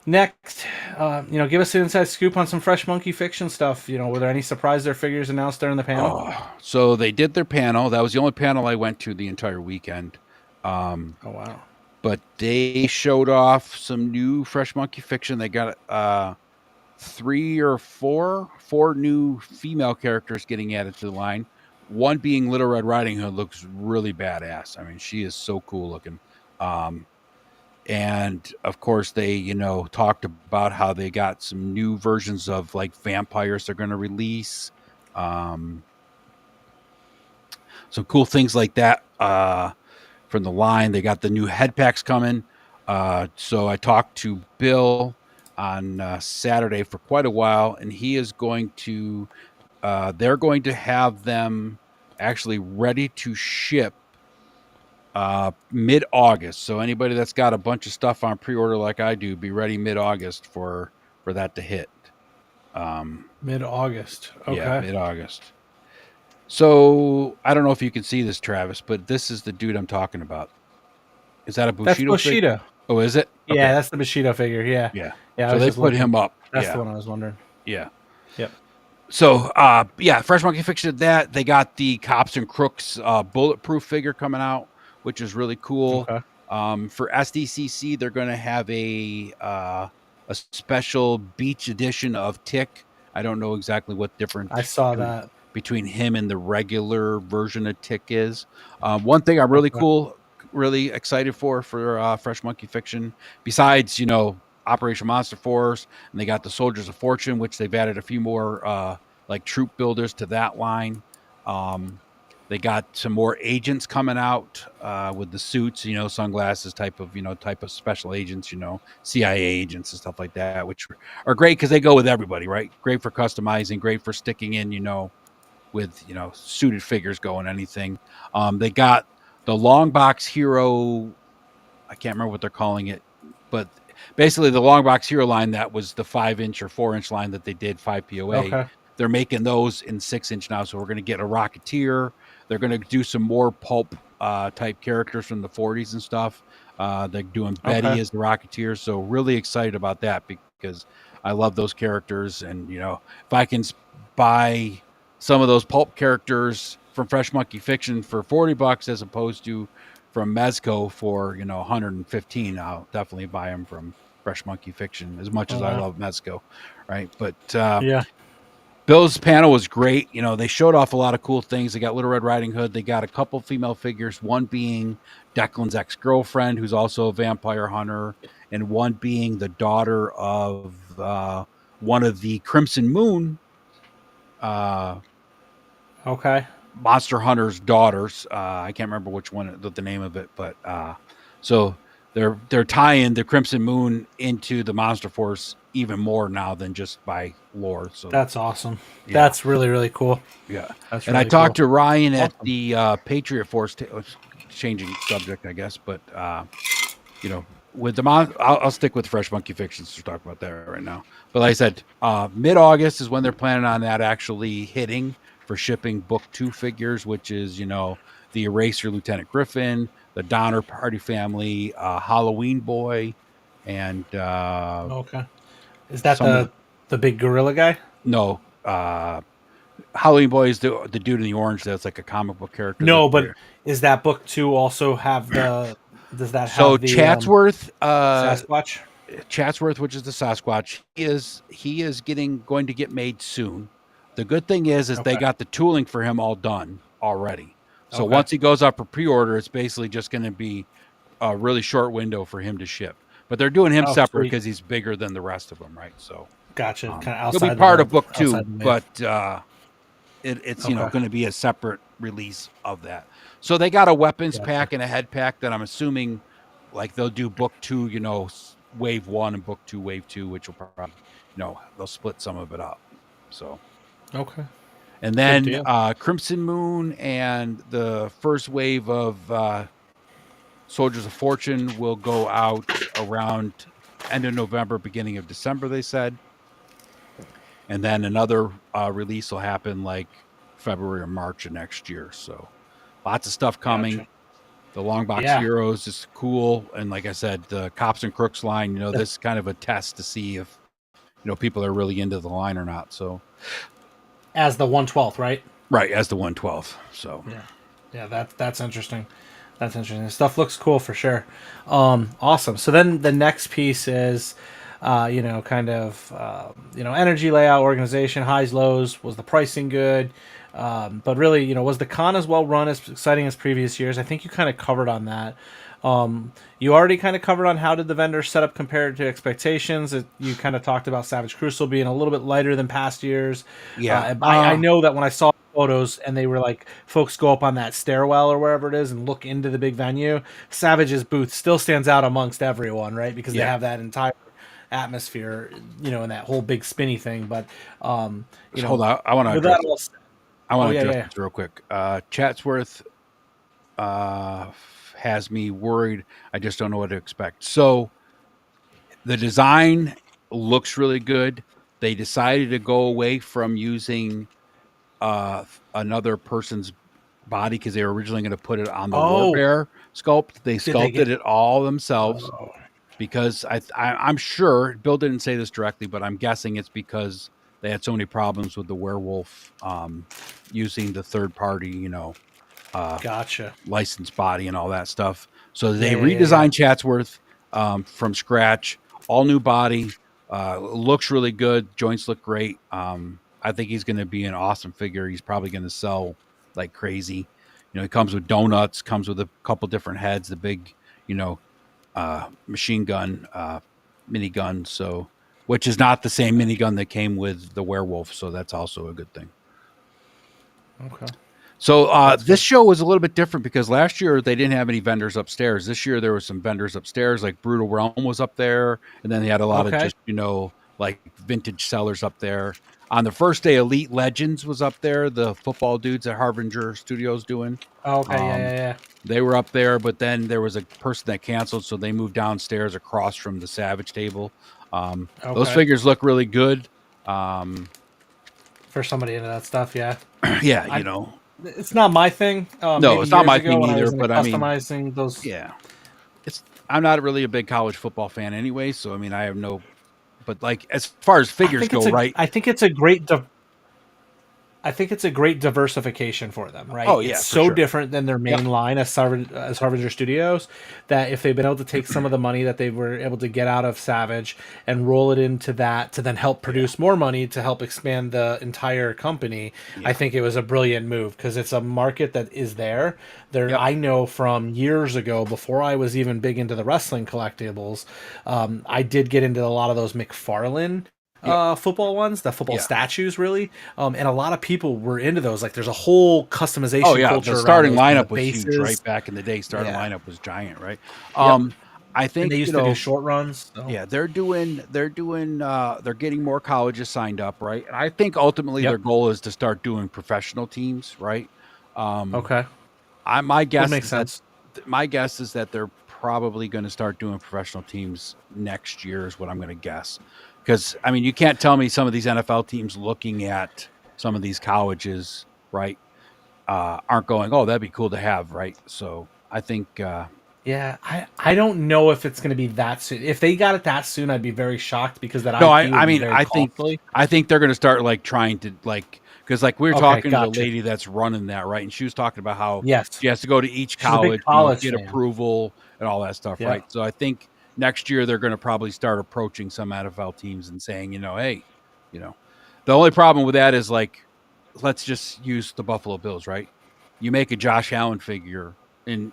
Next, give us an inside scoop on some Fresh Monkey Fiction stuff. Were there any surprise or figures announced during the panel? Oh, so they did their panel. That was the only panel I went to the entire weekend. Oh wow. But they showed off some new Fresh Monkey Fiction. They got four new female characters getting added to the line. One being Little Red Riding Hood looks really badass. I mean, she is so cool looking. And of course, they talked about how they got some new versions of like vampires they're going to release. Some cool things like that from the line. They got the new head packs coming. So I talked to Bill on Saturday for quite a while, and he is going to. They're going to have them actually ready to ship mid-August. So anybody that's got a bunch of stuff on pre-order like I do, be ready mid-August for that to hit. Mid-August. Yeah, Okay. mid-August. So I don't know if you can see this, Travis, but this is the dude I'm talking about. Is that a That's Bushido fig? Bushido. Oh, is it? Yeah, Okay. that's the Bushido figure. Yeah. Yeah. Yeah, I So was they just put looking. him up. That's the Yeah. one I was wondering. Yeah. Yep. So yeah, Fresh Monkey Fiction did that. They got the Cops and Crooks bulletproof figure coming out, which is really cool. Okay. For SDCC, they're going to have a special beach edition of Tick. I don't know exactly what I difference saw that. between him and the regular version of Tick is. One thing I'm really Okay. really excited for Fresh Monkey Fiction, besides Operation Monster Force, and they got the Soldiers of Fortune, which they've added a few more like troop builders to that line. They got some more agents coming out with the suits, sunglasses type of special agents, CIA agents and stuff like that, which are great because they go with everybody, right? Great for customizing, great for sticking in, with suited figures going anything. They got the long box hero. I can't remember what they're calling it, but basically the long box hero line that was the 5-inch or 4-inch line that they did 5 POA. Okay. They're making those in 6-inch now, so we're going to get a Rocketeer. They're going to do some more pulp type characters from the 40s and stuff. They're doing Betty Okay. as the Rocketeer, so really excited about that because I love those characters, and if I can buy some of those pulp characters from Fresh Monkey Fiction for $40 as opposed to from Mezco for 115, I'll definitely buy them from Fresh Monkey Fiction as much Oh as I wow. love Mezco, right? But Yeah. Bill's panel was great. You know, they showed off a lot of cool things. They got Little Red Riding Hood. They got a couple female figures, one being Declan's ex-girlfriend, who's also a vampire hunter, and one being the daughter of one of the Crimson Moon Okay. monster hunters' daughters. I can't remember which one, the name of it, but so they're tying the Crimson Moon into the Monster Force even more now than just by lore. So That's awesome. Yeah. That's really, really cool. yeah. That's And really I talked cool. to Ryan at Awesome. the Patriot Force, changing subject, I guess, but you know, with the I'll stick with Fresh Monkey Fictions to talk about that right now. But like I said, mid-August is when they're planning on that actually hitting for shipping book 2 figures, which is, you know, the Eraser Lieutenant Griffin, the Donner Party Family, Halloween Boy, and Okay. Is that some of the big gorilla guy? no, Halloween Boy is the dude in the orange that's like a comic book character. No, but is that book 2 also have the? Does that So have the Chatsworth, Sasquatch? Chatsworth, which is the Sasquatch, he is going to get made soon. The good thing is they Okay. got the tooling for him all done already. So Okay. once he goes up for pre-order, it's basically just going to be a really short window for him to ship. But they're doing him Oh, separate sweet. because he's bigger than the rest of them, right? So Gotcha. Kind of he'll outside. be part the of book 2, outside the wave. but it's you know Okay. going to be a separate release of that. So they got a weapons Gotcha. pack and a head pack that I'm assuming like they'll do book 2, you know, wave 1 and book 2 wave 2, which will probably, you know, they'll split some of it up. So Okay. and then deal. Crimson Moon and the first wave of Soldiers of Fortune will go out around end of November, beginning of December, they said. And then another release will happen like February or March of next year. So lots of stuff coming. Gotcha. The Long Box Yeah. Heroes is cool. And like I said, the Cops and Crooks line, you know, this is kind of a test to see if, you know, people are really into the line or not. So As the 1/12th, right? right, as the 112. So Yeah, that's interesting. That's interesting. The stuff looks cool for sure. Awesome. So then the next piece is, you know, kind of, you know, energy layout, organization, highs, lows. Was the pricing good? But really, you know, was the con as well run, as exciting as previous years? I think you kind of covered on that. You already kind of covered on how did the vendor setup compare to expectations. You kind of talked about Savage Crucial being a little bit lighter than past years. yeah. I know that when I saw photos and they were like, folks go up on that stairwell or wherever it is and look into the big venue, Savage's booth still stands out amongst everyone, right? Because they Yeah. have that entire atmosphere, you know, and that whole big spinny thing. But you know, Hold on. I want to with that address, all, I want to yeah, address yeah. this real quick. Chatsworth has me worried. I just don't know what to expect. So the design looks really good. They decided to go away from using another person's body because they were originally going to put it on the Oh, Warbear sculpt. They they sculpted get? it all themselves Oh, because I'm sure Bill didn't say this directly, but I'm guessing it's because they had so many problems with the werewolf using the third party, you know, gotcha. licensed body and all that stuff. So they Yeah. redesigned Chatsworth from scratch, all new body. Looks really good. Joints look great. I think he's going to be an awesome figure. He's probably going to sell like crazy. You know, he comes with donuts, comes with a couple different heads, the big, you know, machine gun, minigun. So, which is not the same minigun that came with the werewolf. So that's also a good thing. Okay. So this show was a little bit different because last year they didn't have any vendors upstairs. This year there were some vendors upstairs, like Brutal Realm was up there, and then they had a lot of Okay. just, you know, like vintage sellers up there. On the first day, Elite Legends was up there, the football dudes at Harbinger Studios doing. Okay. Yeah. They were up there, but then there was a person that canceled, so they moved downstairs across from the Savage table. Those Okay. figures look really good. For somebody into that stuff, yeah. Yeah, you know. It's not my thing. No, Maybe it's not years my ago thing when I either, was into but I mean, customizing those. yeah. I'm not really a big college football fan anyway, so I mean I have no, but like as far as figures go, right? I think it's a great. I think it's a great diversification for them, right? Oh It's yeah, for so sure. different than their Yep. main line as Harbinger Studios that if they've been able to take some of the money that they were able to get out of Savage and roll it into that to then help Yeah. produce more money to help expand the entire company, I Yeah. think it was a brilliant move because it's a market that is there. There, Yep. I know from years ago, before I was even big into the wrestling collectibles, I did get into a lot of those McFarlane Yep. football ones, the football Yeah. statues, really. And a lot of people were into those. Like, there's a whole Oh customization yeah, the culture around starting those from the lineup was huge, right? bases. Back in the day, starting Yeah. lineup was giant, right? Yep. I And think, they used to do short runs. So. yeah, they're getting more colleges signed up, right? And I think ultimately their Yep. goal is to start doing professional teams, right? Um, Okay. I my Would guess make is that sense. they're probably going to start doing professional teams next year is what I'm going to guess. Because I mean, you can't tell me some of these NFL teams looking at some of these colleges, right? Aren't going, oh, that'd be cool to have, right? So I think, Yeah, I don't know if it's going to be that soon. If they got it that soon, I'd be very shocked because that no, IP would I be mean, very costly. I think they're going to start like trying to like, because like we were Okay, talking to the gotcha. lady that's running that, right? And she was talking about how Yes. she has to go to each She's a big college, college get fan. approval and all that stuff, Yeah. right? So I think next year they're going to probably start approaching some NFL teams and saying, hey, you know, the only problem with that is like, let's just use the Buffalo Bills, right? You make a Josh Allen figure, and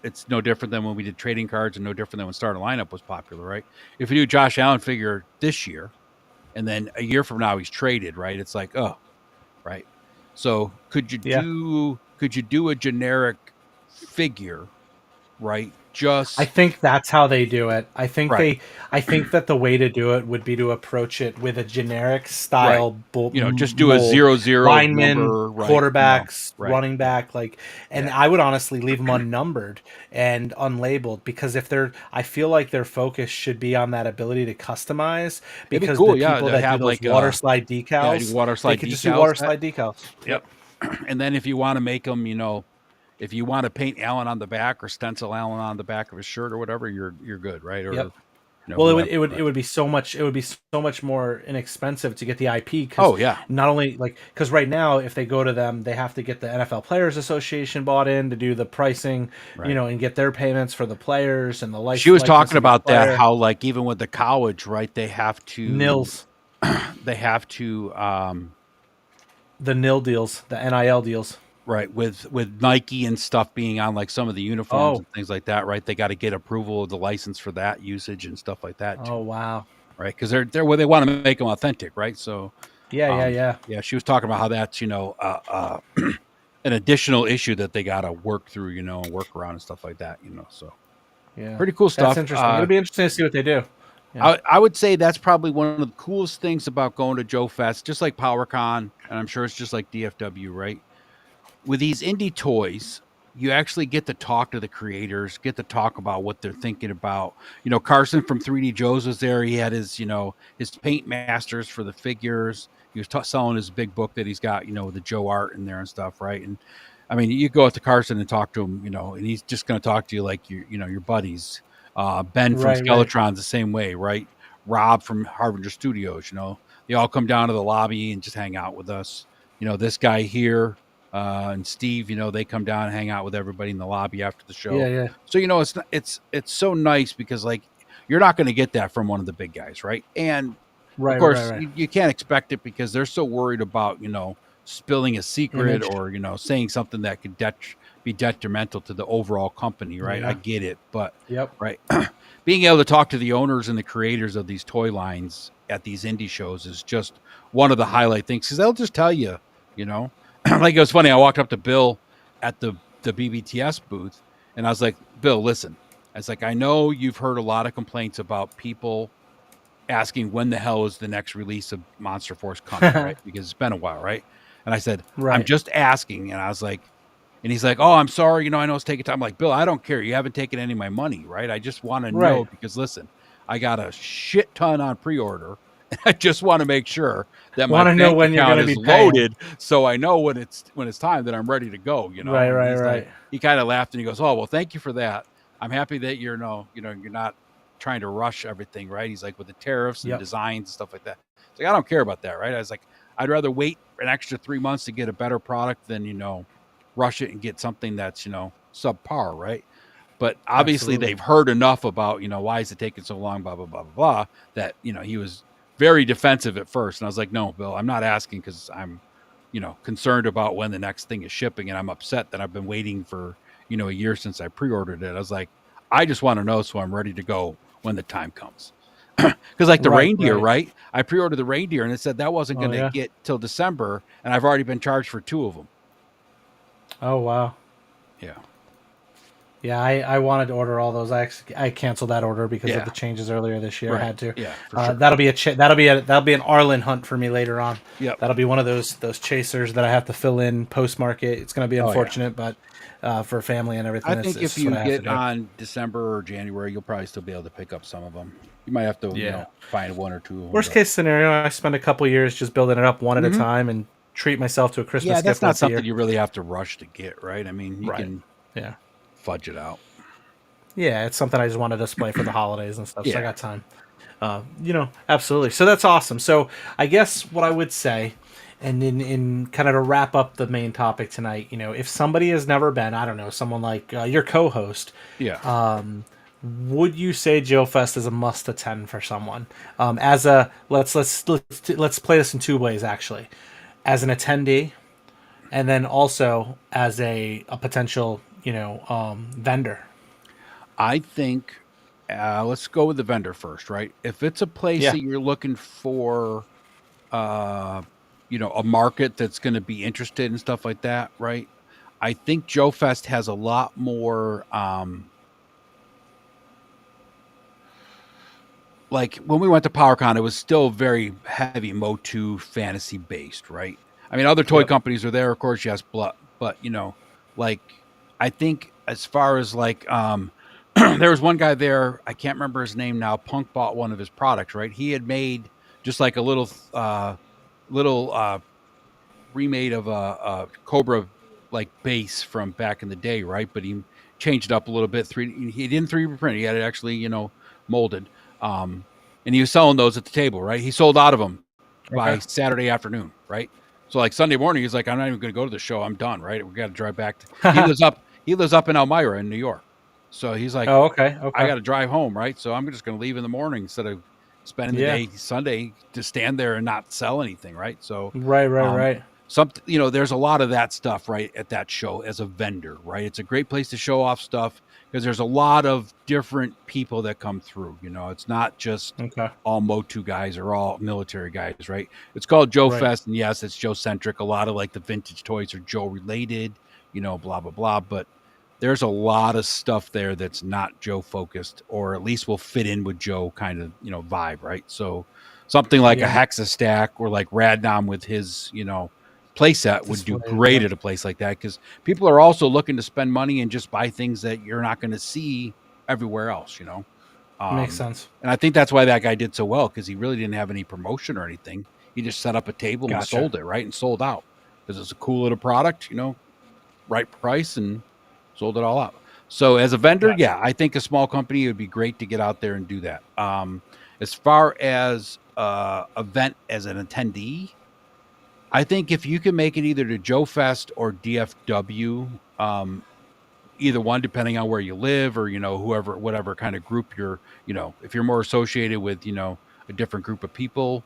it's no different than when we did trading cards, and no different than when starting lineup was popular, right? If you do Josh Allen figure this year, and then a year from now he's traded, right? It's like, oh, right. So Yeah. could you do a generic figure, right? I Just think that's how they do it. right, I think that the way to do it would be to approach it with a generic right. style Just do a mold, 0-0 linemen, number, right? quarterbacks, Right. running Yeah. back, like, and Yeah. I would honestly leave them unnumbered and unlabeled because if they're, I feel like their focus should be on that ability to customize It'd be because cool, the yeah, people to that do have those like water slide yeah, do decals, water they slide could just do decals water that slide decals. yep. And then if you want to make them, if you want to paint Allen on the back or stencil Allen on the back of his shirt or whatever, you're good, right? Yep. Or Well, whoever. it would be so much more inexpensive to get the IP because Oh yeah, not only like because right now if they go to them they have to get the NFL Players Association bought in to do the pricing, right. and get their payments for the players and the She was likeness talking of each about that, player. how like even with the college, right? Nils, They have to the nil deals, the NIL deals. right with Nike and stuff being on like some of the uniforms Oh, and things like that, right? They got to get approval of the license for that usage and stuff like that oh too, wow. right? Because they're where they want to make them authentic, right? So Yeah, yeah, um, yeah, yeah, she was talking about how that's an additional issue that they got to work through, and work around and stuff like that, So yeah. pretty cool That's stuff. interesting. It'll be interesting to see what they do. Yeah. I would say that's probably one of the coolest things about going to Joe Fest, just like PowerCon, and I'm sure it's just like DFW, right? With these indie toys, you actually get to talk to the creators, get to talk about what they're thinking about. Carson from 3D Joe's was there. He had his paint masters for the figures. He was selling his big book that he's got, with the Joe art in there and stuff, right? And I mean, you go up to Carson and talk to him, and he's just going to talk to you like your buddies. Ben from Right, right. Skeletron's the same way, right? Rob from Harbinger Studios, they all come down to the lobby and just hang out with us. This guy here, and Steve, they come down and hang out with everybody in the lobby after the Yeah, show. yeah. So it's so nice because like you're not going to get that from one of the big guys, right? And of Right, right, course right. you can't expect it because they're so worried about spilling a secret Image. or saying something that could be detrimental to the overall company, right? I Yeah. get it, but Yep. right, being able to talk to the owners and the creators of these toy lines at these indie shows is just one of the highlight things because they'll just tell you, you know. Like it was funny. I walked up to Bill at the BBTS booth, and I was like, "Bill, listen." I was like, "I know you've heard a lot of complaints about people asking when the hell is the next release of Monster Force coming, right? Because it's been a while, right?" And I said, "I'm Right. just asking," and I was like, and he's like, "Oh, I'm sorry. I know it's taking time." I'm like, "Bill, I don't care. You haven't taken any of my money, right? I just want to know Right. because listen, I got a shit ton on pre-order. I just want to make sure that my Want to know bank when you're going account to is be paying. loaded, so I know when it's time that I'm ready to go." Right, And right, he's like, right. he kind of laughed and he goes, "Oh, well, thank you for that. I'm happy that you're not trying to rush everything, right?" He's like, with the tariffs and Yep. designs and stuff like that. It's like I don't care about that, right? I was like, I'd rather wait an extra 3 months to get a better product than, rush it and get something that's, subpar, right? But obviously Absolutely. they've heard enough about, why is it taking so long, blah, blah, blah, blah, blah, that, he was very defensive at first. And I was like, no, Bill, I'm not asking because I'm, concerned about when the next thing is shipping. And I'm upset that I've been waiting for, a year since I pre-ordered it. I was like, I just want to know so I'm ready to go when the time comes. Because like the reindeer, right? I pre-ordered the reindeer and it said that wasn't going to get till December. And I've already been charged for 2 of them. Oh, wow. Yeah. Yeah, I wanted to order all those. I canceled that order because of the changes earlier this year. Right. I had to. Yeah, for sure. That'll be an Arlen hunt for me later on. Yep. That'll be one of those chasers that I have to fill in post market. It's going to be unfortunate, but for family and everything. I think if you get on December or January, you'll probably still be able to pick up some of them. You might have to find 1 or 2 of them. Worst case scenario, I spend a couple years just building it up one at a time and treat myself to a Christmas gift. Yeah, that's not once a year. something you really have to rush to get, right? I mean, you can fudge it out. Yeah, it's something I just want to display for the holidays and stuff. So I got time. Absolutely. So that's awesome. So I guess what I would say, and in kind of to wrap up the main topic tonight, if somebody has never been, I don't know, someone like your co-host, would you say JoeFest is a must attend for someone? As a let's play this in 2 ways actually, as an attendee, and then also as a potential vendor. I think let's go with the vendor first, right? If it's a place that you're looking for, a market that's going to be interested in stuff like that, right? I think JoeFest has a lot more. Like when we went to PowerCon, it was still very heavy Motu fantasy based, right? I mean, other toy companies are there, of course, yes, but like I think as far as like there was one guy there, I can't remember his name now. Punk bought one of his products, right? He had made just like a little remade of a Cobra like base from back in the day, right? But he changed it up a little bit. He didn't 3D print. He had it actually, molded. And he was selling those at the table, right? He sold out of them by Saturday afternoon, right? So like Sunday morning, he's like, I'm not even going to go to the show. I'm done, right? We got to drive back. He lives up in Elmira in New York. So he's like, I got to drive home, right? So I'm just going to leave in the morning instead of spending the day Sunday to stand there and not sell anything, right? So right. There's a lot of that stuff, right, at that show as a vendor, right? It's a great place to show off stuff because there's a lot of different people that come through. It's not just all Motu guys or all military guys, right? It's called JoeFest, and yes, it's Joe centric. A lot of like the vintage toys are Joe related, blah blah blah, but there's a lot of stuff there that's not Joe focused, or at least will fit in with Joe kind of, vibe, right? So something like a Hexa stack or like Radnom with his, playset would do great at a place like that because people are also looking to spend money and just buy things that you're not going to see everywhere else, Makes sense. And I think that's why that guy did so well because he really didn't have any promotion or anything. He just set up a table and sold it, right? And sold out because it's a cool little product, right price, and sold it all out. So as a vendor, I think a small company, it would be great to get out there and do that. As far as event as an attendee, I think if you can make it either to JoeFest or DFW, either one, depending on where you live or, whatever kind of group you're, if you're more associated with, a different group of people,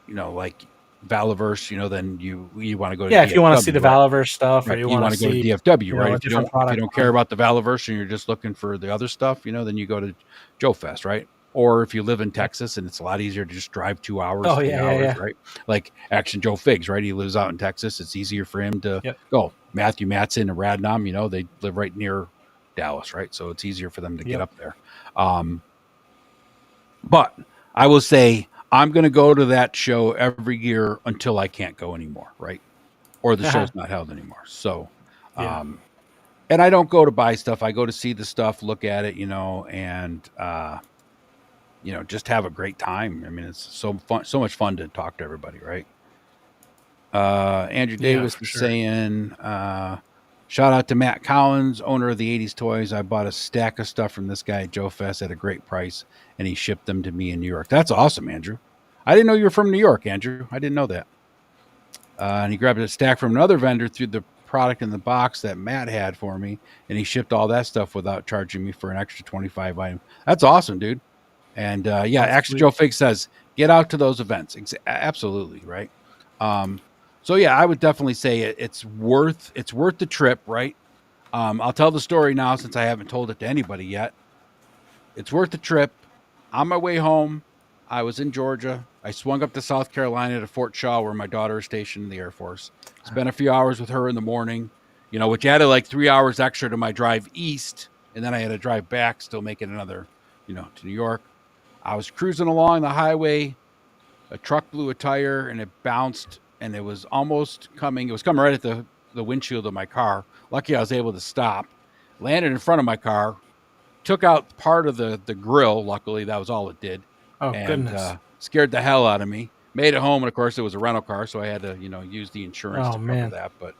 like Valaverse, then you want to go to DFW, if you want to see the Valaverse stuff, or you want to go see to DFW, right? If you different don't care about the Valaverse and you're just looking for the other stuff, then you go to JoeFest, right? Or if you live in Texas and it's a lot easier to just drive 2 hours, 3 hours, right? Like Akxion Figs, right? He lives out in Texas. It's easier for him to go. Matthew Matson and Radnom, they live right near Dallas, right? So it's easier for them to get up there. But I will say I'm going to go to that show every year until I can't go anymore, right? Or the show's not held anymore. So, and I don't go to buy stuff. I go to see the stuff, look at it, and just have a great time. I mean, it's so fun, so much fun to talk to everybody, right? Andrew Davis is saying, shout out to Matt Collins, owner of the 80s Toys. I bought a stack of stuff from this guy at JoeFest at a great price, and he shipped them to me in New York. That's awesome, Andrew. I didn't know you were from New York, Andrew. I didn't know that. and he grabbed a stack from another vendor through the product in the box that Matt had for me, and he shipped all that stuff without charging me for an extra 25 item. That's awesome, dude. And yeah, That's Akxion sweet. Joe Fig says get out to those events. Absolutely, right. So yeah, I would definitely say it's worth the trip, right? I'll tell the story now since I haven't told it to anybody yet. It's worth the trip. On my way home, I was in Georgia. I swung up to South Carolina to Fort Shaw, where my daughter is stationed in the Air Force. Spent a few hours with her in the morning, which added like 3 hours extra to my drive east. And then I had to drive back, still making another, to New York. I was cruising along the highway. A truck blew a tire and it bounced, and it was almost coming. It was coming right at the windshield of my car. Lucky I was able to stop, landed in front of my car, took out part of the grill. Luckily, that was all it did. Oh, And goodness. scared the hell out of me. Made it home, and of course, it was a rental car, so I had to, use the insurance Oh, to cover man. that. But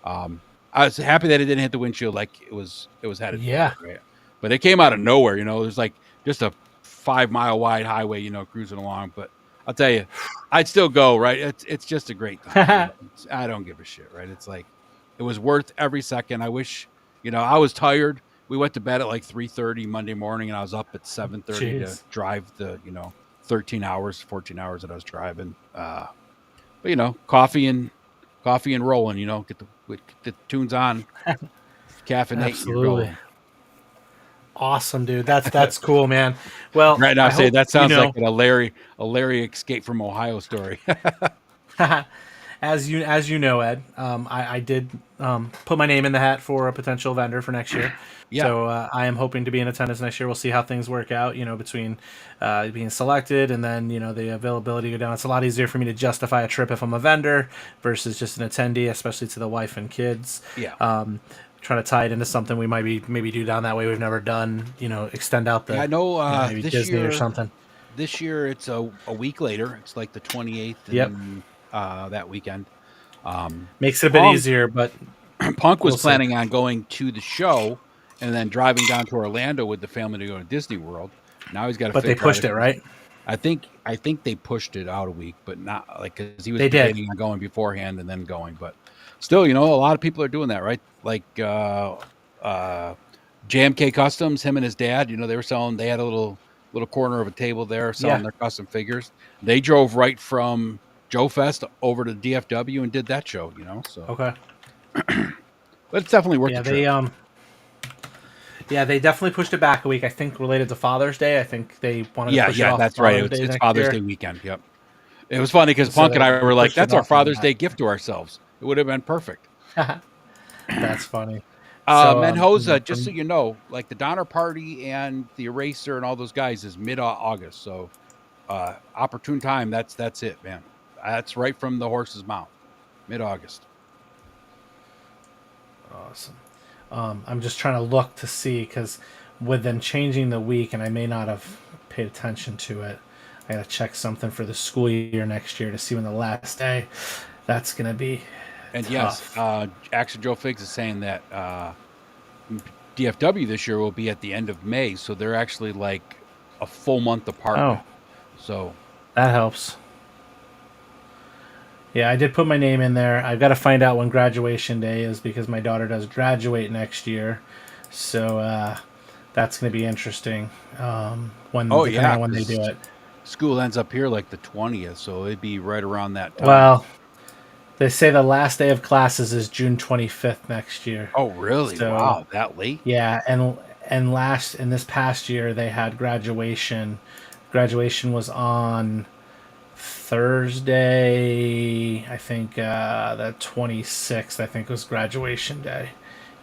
I was happy that it didn't hit the windshield like it was headed Yeah. for. Right? But it came out of nowhere. There's like just a 5-mile wide highway, cruising along. But I'll tell you, I'd still go. Right? It's just a great time. I don't give a shit. Right? It's like it was worth every second. I wish, I was tired. We went to bed at like 3:30 Monday morning, and I was up at 7:30 to drive the 13 hours, 14 hours that I was driving. But coffee and rolling. Get the tunes on, caffeinate. Absolutely. Awesome, dude. That's cool, man. Well, Right now, say that sounds like a Larry Escape from Ohio story. As you know, Ed, I did put my name in the hat for a potential vendor for next year. Yeah. So I am hoping to be in attendance next year. We'll see how things work out, between being selected and then, the availability go down. It's a lot easier for me to justify a trip if I'm a vendor versus just an attendee, especially to the wife and kids. Yeah. Trying to tie it into something we maybe do down that way we've never done, extend out the I know maybe this Disney year or something. This year it's a week later. It's like the 28th. Yep. That weekend. Makes it a bit easier, but Punk was planning on going to the show and then driving down to Orlando with the family to go to Disney World. Now he's got to. But they pushed it, right? I think they pushed it out a week, but not like because he was planning on going beforehand and then going. But still, a lot of people are doing that, right? Like JMK Customs, him and his dad. They were selling. They had a little corner of a table there selling their custom figures. They drove right from JoeFest over to DFW and did that show. So okay. But it's definitely worth the trip. They definitely pushed it back a week. I think related to Father's Day. I think they wanted to push it off. That's right. It's Father's Day weekend. Yep. It was funny because Punk and I were like, "That's our Father's Day gift to ourselves." It would have been perfect. That's funny. Mendoza, just so you know, like the Donner Party and the Eraser and all those guys is mid-August. So, opportune time. That's it, man. That's right from the horse's mouth. Mid-August. Awesome. I'm just trying to look to see because with them changing the week, and I may not have paid attention to it. I got to check something for the school year next year to see when the last day. That's going to be. And tough. yes, Akxion Joe Figs is saying that DFW this year will be at the end of May, so they're actually like a full month apart. Oh, so that helps. Yeah, I did put my name in there. I've got to find out when graduation day is because my daughter does graduate next year, so that's going to be interesting. When they do it. School ends up here like the 20th, so it'd be right around that time. Well, they say the last day of classes is June 25th next year. Oh, really? So, wow, that late? Yeah, and this past year they had graduation. Graduation was on Thursday. I think the 26th. I think was graduation day.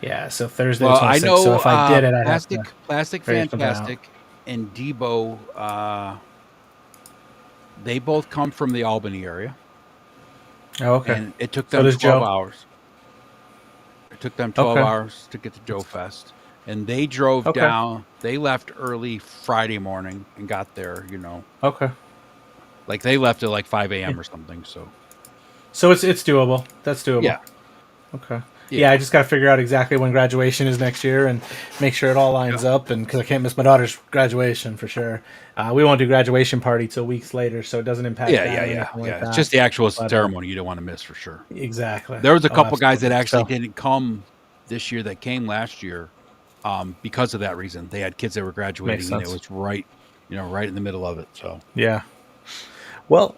Yeah, so Thursday. Well, 26th. I know. So if I did it, I'd have to Plastic Fantastic and Debo. They both come from the Albany area. Oh, okay. And it took them 12 hours. It took them 12 hours to get to JoeFest. And they drove down. They left early Friday morning and got there, Okay. Like they left at like 5 a.m. or something. So it's doable. That's doable. Yeah. Okay. Yeah, I just got to figure out exactly when graduation is next year and make sure it all lines up. And because I can't miss my daughter's graduation for sure. We won't do graduation party till weeks later, so it doesn't impact Yeah, that yeah, or yeah, anything like yeah. It's that. just the actual But, ceremony you don't want to miss for sure. exactly. There was a Oh, couple guys that absolutely. actually So, didn't come this year that came last year because of that reason. They had kids that were makes graduating, and it sense. was right in the middle of it. So Yeah. Well,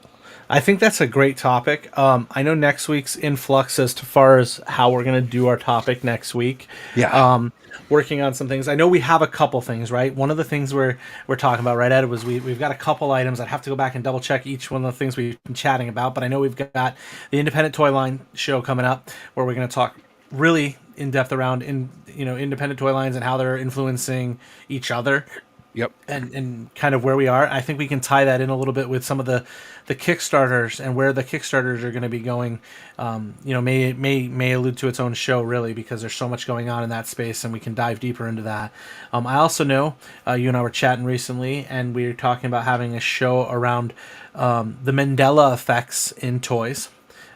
I think that's a great topic. I know next week's influx as far as how we're going to do our topic next week. yeah, Working on some things. I know we have a couple things, right? One of the things we're talking about, right, Ed, was we've got a couple items. I'd have to go back and double check each one of the things we've been chatting about, but I know we've got the Independent Toy Line show coming up where we're going to talk really in depth around independent toy lines and how they're influencing each other yep. and kind of where we are. I think we can tie that in a little bit with some of the Kickstarters and where the Kickstarters are going to be going. May allude to its own show really because there's so much going on in that space and we can dive deeper into that. I also know you and I were chatting recently and we were talking about having a show around the Mandela effects in toys.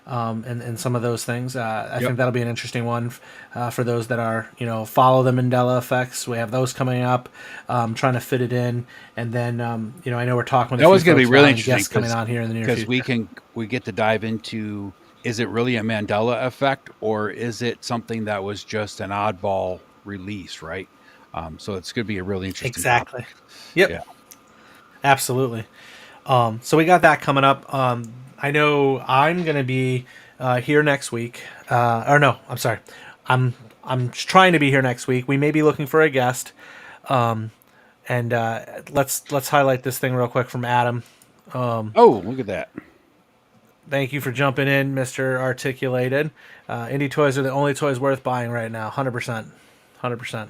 And some of those things. I think that'll be an interesting one for those that are, follow the Mandela effects. We have those coming up, trying to fit it in. And then, I know we're talking with That was going to be really interesting guests coming on here in the near future. because we get to dive into, is it really a Mandela effect or is it something that was just an oddball release, right? So it's going to be a really interesting Exactly. topic. Yep. Yeah. Absolutely. So we got that coming up. I know I'm going to be here next week. Or no, I'm sorry. I'm trying to be here next week. We may be looking for a guest. And let's highlight this thing real quick from Adam. Oh, look at that. Thank you for jumping in, Mr. Articulated. Indie toys are the only toys worth buying right now. 100%. 100%.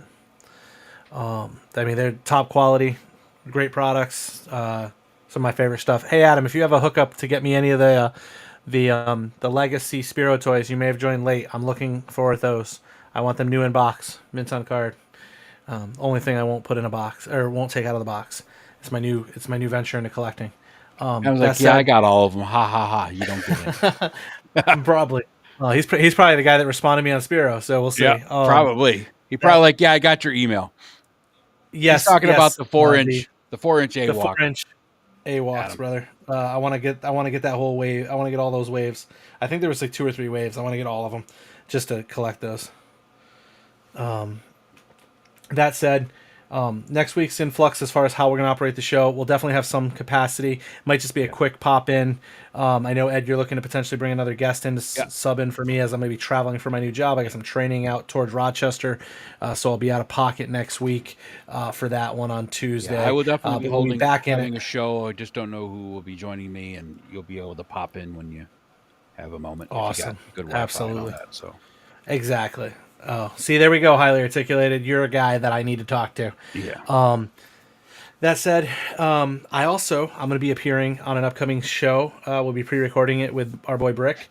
I mean, they're top quality, great products. Some of my favorite stuff. Hey, Adam, if you have a hookup to get me any of the Legacy Spiro toys, you may have joined late. I'm looking for those. I want them new in box, mint on card. Only thing I won't put in a box or won't take out of the box. It's my new venture into collecting. I was like, yeah, I got all of them. Ha ha ha! You don't get it. Probably. Well, he's probably the guy that responded to me on Spiro, so we'll see. Yeah, probably. He probably like, yeah, I got your email. Yes, He's talking about the 4-inch, the 4-inch AWOC. 4-inch AWOCs, brother. I want to get that whole wave. I want to get all those waves. I think there was like 2 or 3 waves. I want to get all of them just to collect those. That said, next week's influx as far as how we're going to operate the show, we'll definitely have some capacity. Might just be a quick pop in. I know, Ed, you're looking to potentially bring another guest in to sub in for me as I'm going to be traveling for my new job. I guess I'm training out towards Rochester, so I'll be out of pocket next week for that one on Tuesday. Yeah, I will definitely be having in a show. I just don't know who will be joining me, and you'll be able to pop in when you have a moment. Awesome. If you got good Wi-Fi Absolutely. and all that, so. Exactly. Oh, see, there we go. Highly articulated. You're a guy that I need to talk to. Yeah. That said, I'm going to be appearing on an upcoming show. We'll be pre-recording it with our boy Brick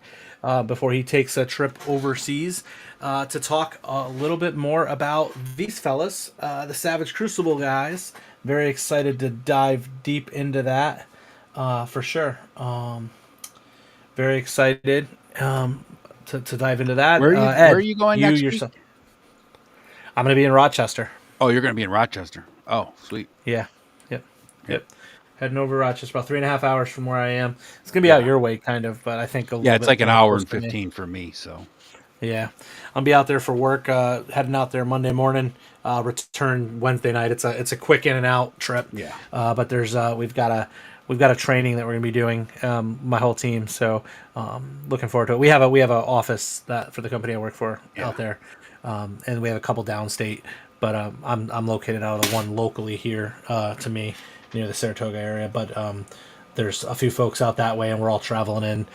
before he takes a trip overseas to talk a little bit more about these fellas, the Savage Crucible guys. Very excited to dive deep into that for sure. Very excited to dive into that. Where Ed, are you going next week? I'm going to be in Rochester. Oh, you're going to be in Rochester. Oh, sweet. Yeah. Yep. Heading over to Rochester, about 3.5 hours from where I am. It's going to be out your way, kind of, but I think it's like an hour and 15 for me, so. Yeah. I'll be out there for work, heading out there Monday morning, return Wednesday night. It's a quick in and out trip. Yeah. But there's we've got a training that we're going to be doing, my whole team, so looking forward to it. We have a office that for the company I work for out there. And we have a couple downstate, but I'm located out of the one locally here to me near the Saratoga area. But there's a few folks out that way, and we're all traveling in.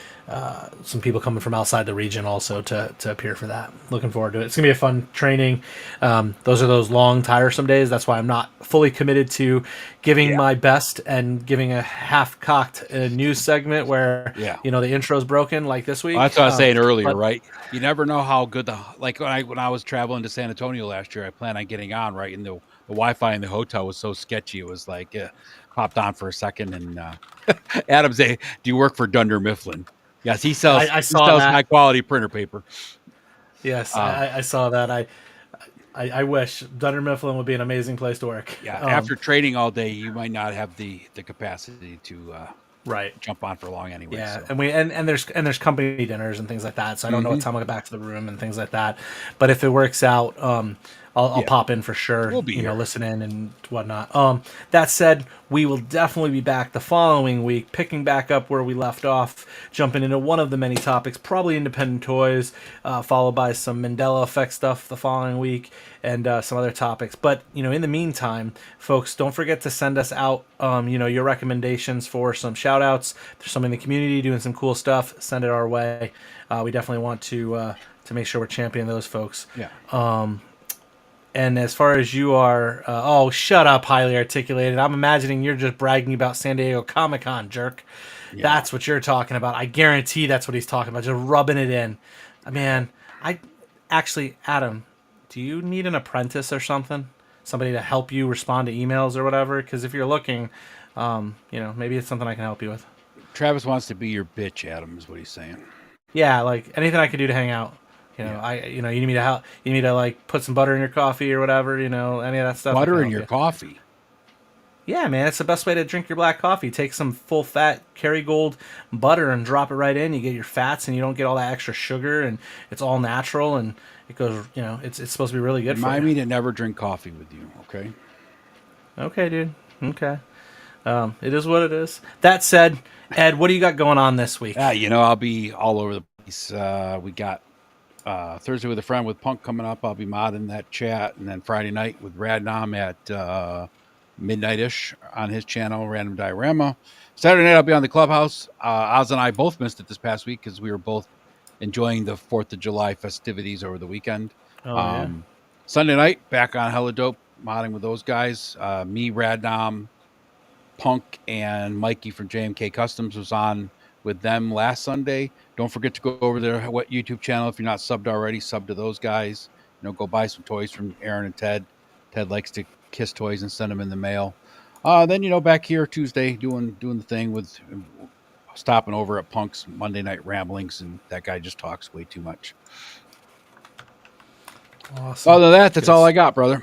Some people coming from outside the region also to appear for that. Looking forward to it. It's gonna be a fun training. Those are those long, tiresome days. That's why I'm not fully committed to giving my best and giving a half-cocked news segment where the intro's broken like this week. Well, that's what I was saying earlier, right? You never know how good when I was traveling to San Antonio last year, I planned on getting on, right, and the Wi-Fi in the hotel was so sketchy. It was like popped on for a second, and Adam say, "Do you work for Dunder Mifflin?" Yes, he sells. I he sells high quality printer paper. Yes, I saw that. I wish Dunder Mifflin would be an amazing place to work. Yeah, after trading all day, you might not have the capacity to Right. jump on for long anyway. Yeah, So. and there's company dinners and things like that. So I don't know what Mhm. time I'll get back to the room and things like that. But if it works out, I'll Yeah. pop in for sure. We'll be here. Listen in and whatnot. That said, we will definitely be back the following week, picking back up where we left off, jumping into one of the many topics, probably independent toys, followed by some Mandela effect stuff the following week, and some other topics. But in the meantime, folks, don't forget to send us out, your recommendations for some shout outs. If there's somebody in the community doing some cool stuff, send it our way. We definitely want to make sure we're championing those folks. Yeah. And as far as you are, oh, shut up, highly articulated. I'm imagining you're just bragging about San Diego Comic-Con, jerk. Yeah. That's what you're talking about. I guarantee that's what he's talking about, just rubbing it in. Man, Adam, do you need an apprentice or something? Somebody to help you respond to emails or whatever? Because if you're looking, maybe it's something I can help you with. Travis wants to be your bitch, Adam, is what he's saying. Yeah, like anything I could do to hang out. Yeah. You need me to help. You need me to like put some butter in your coffee or whatever. Any of that stuff. I Butter can in help your you. coffee. Yeah, man, it's the best way to drink your black coffee. Take some full fat Kerrygold butter and drop it right in. You get your fats and you don't get all that extra sugar, and it's all natural and it goes. It's supposed to be really good Remind for you. me to never drink coffee with you, okay? Okay, dude. Okay. It is what it is. That said, Ed, what do you got going on this week? Yeah, I'll be all over the place. We got Thursday with a friend with Punk coming up. I'll be modding that chat, and then Friday night with Radnom at midnight-ish on his channel, Random Diorama. Saturday night I'll be on the Clubhouse. Oz and I both missed it this past week because we were both enjoying the 4th of July festivities over the weekend. Yeah. Sunday night back on Hella Dope, modding with those guys. Me, Radnom, Punk, and Mikey from JMK Customs was on with them last Sunday. Don't forget to go over their YouTube channel. If you're not subbed already, sub to those guys. Go buy some toys from Aaron and Ted. Ted likes to kiss toys and send them in the mail. Then back here Tuesday doing the thing with stopping over at Punk's Monday Night Ramblings, and that guy just talks way too much. Awesome. Other than that, that's all I got, brother.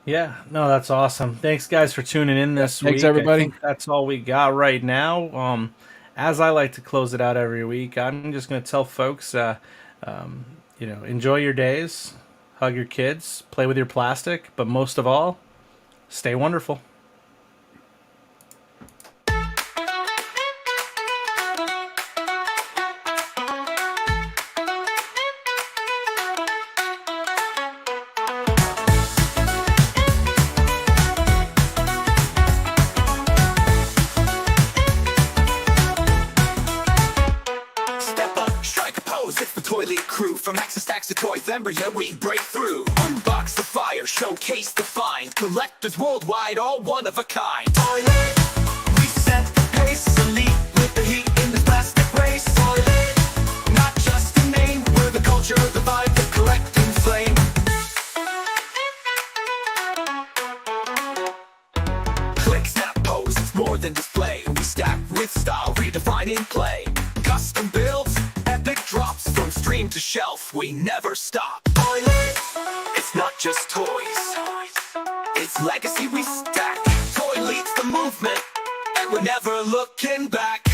Yeah, no, that's awesome. Thanks, guys, for tuning in this week. Thanks, everybody. I think that's all we got right now. As I like to close it out every week, I'm just going to tell folks, enjoy your days, hug your kids, play with your plastic, but most of all, stay wonderful. Step up, strike a pose, it's the ToyLeet crew. From Axe stacks to toy members, yeah, we break through. Unbox the fire, showcase the find. Collectors worldwide, all one of a kind. ToyLeet, we set the pace. Elite with the heat in this plastic race. ToyLeet, not just a name, we're the culture, the vibe, the collecting flame. Click, snap, pose, it's more than display. We stack with style, redefining play. Custom builds, epic drops, from stream to shelf, we never stop. ToyLeet, it's not just toys, it's legacy we stack. ToyLeet's the movement, and we're never looking back.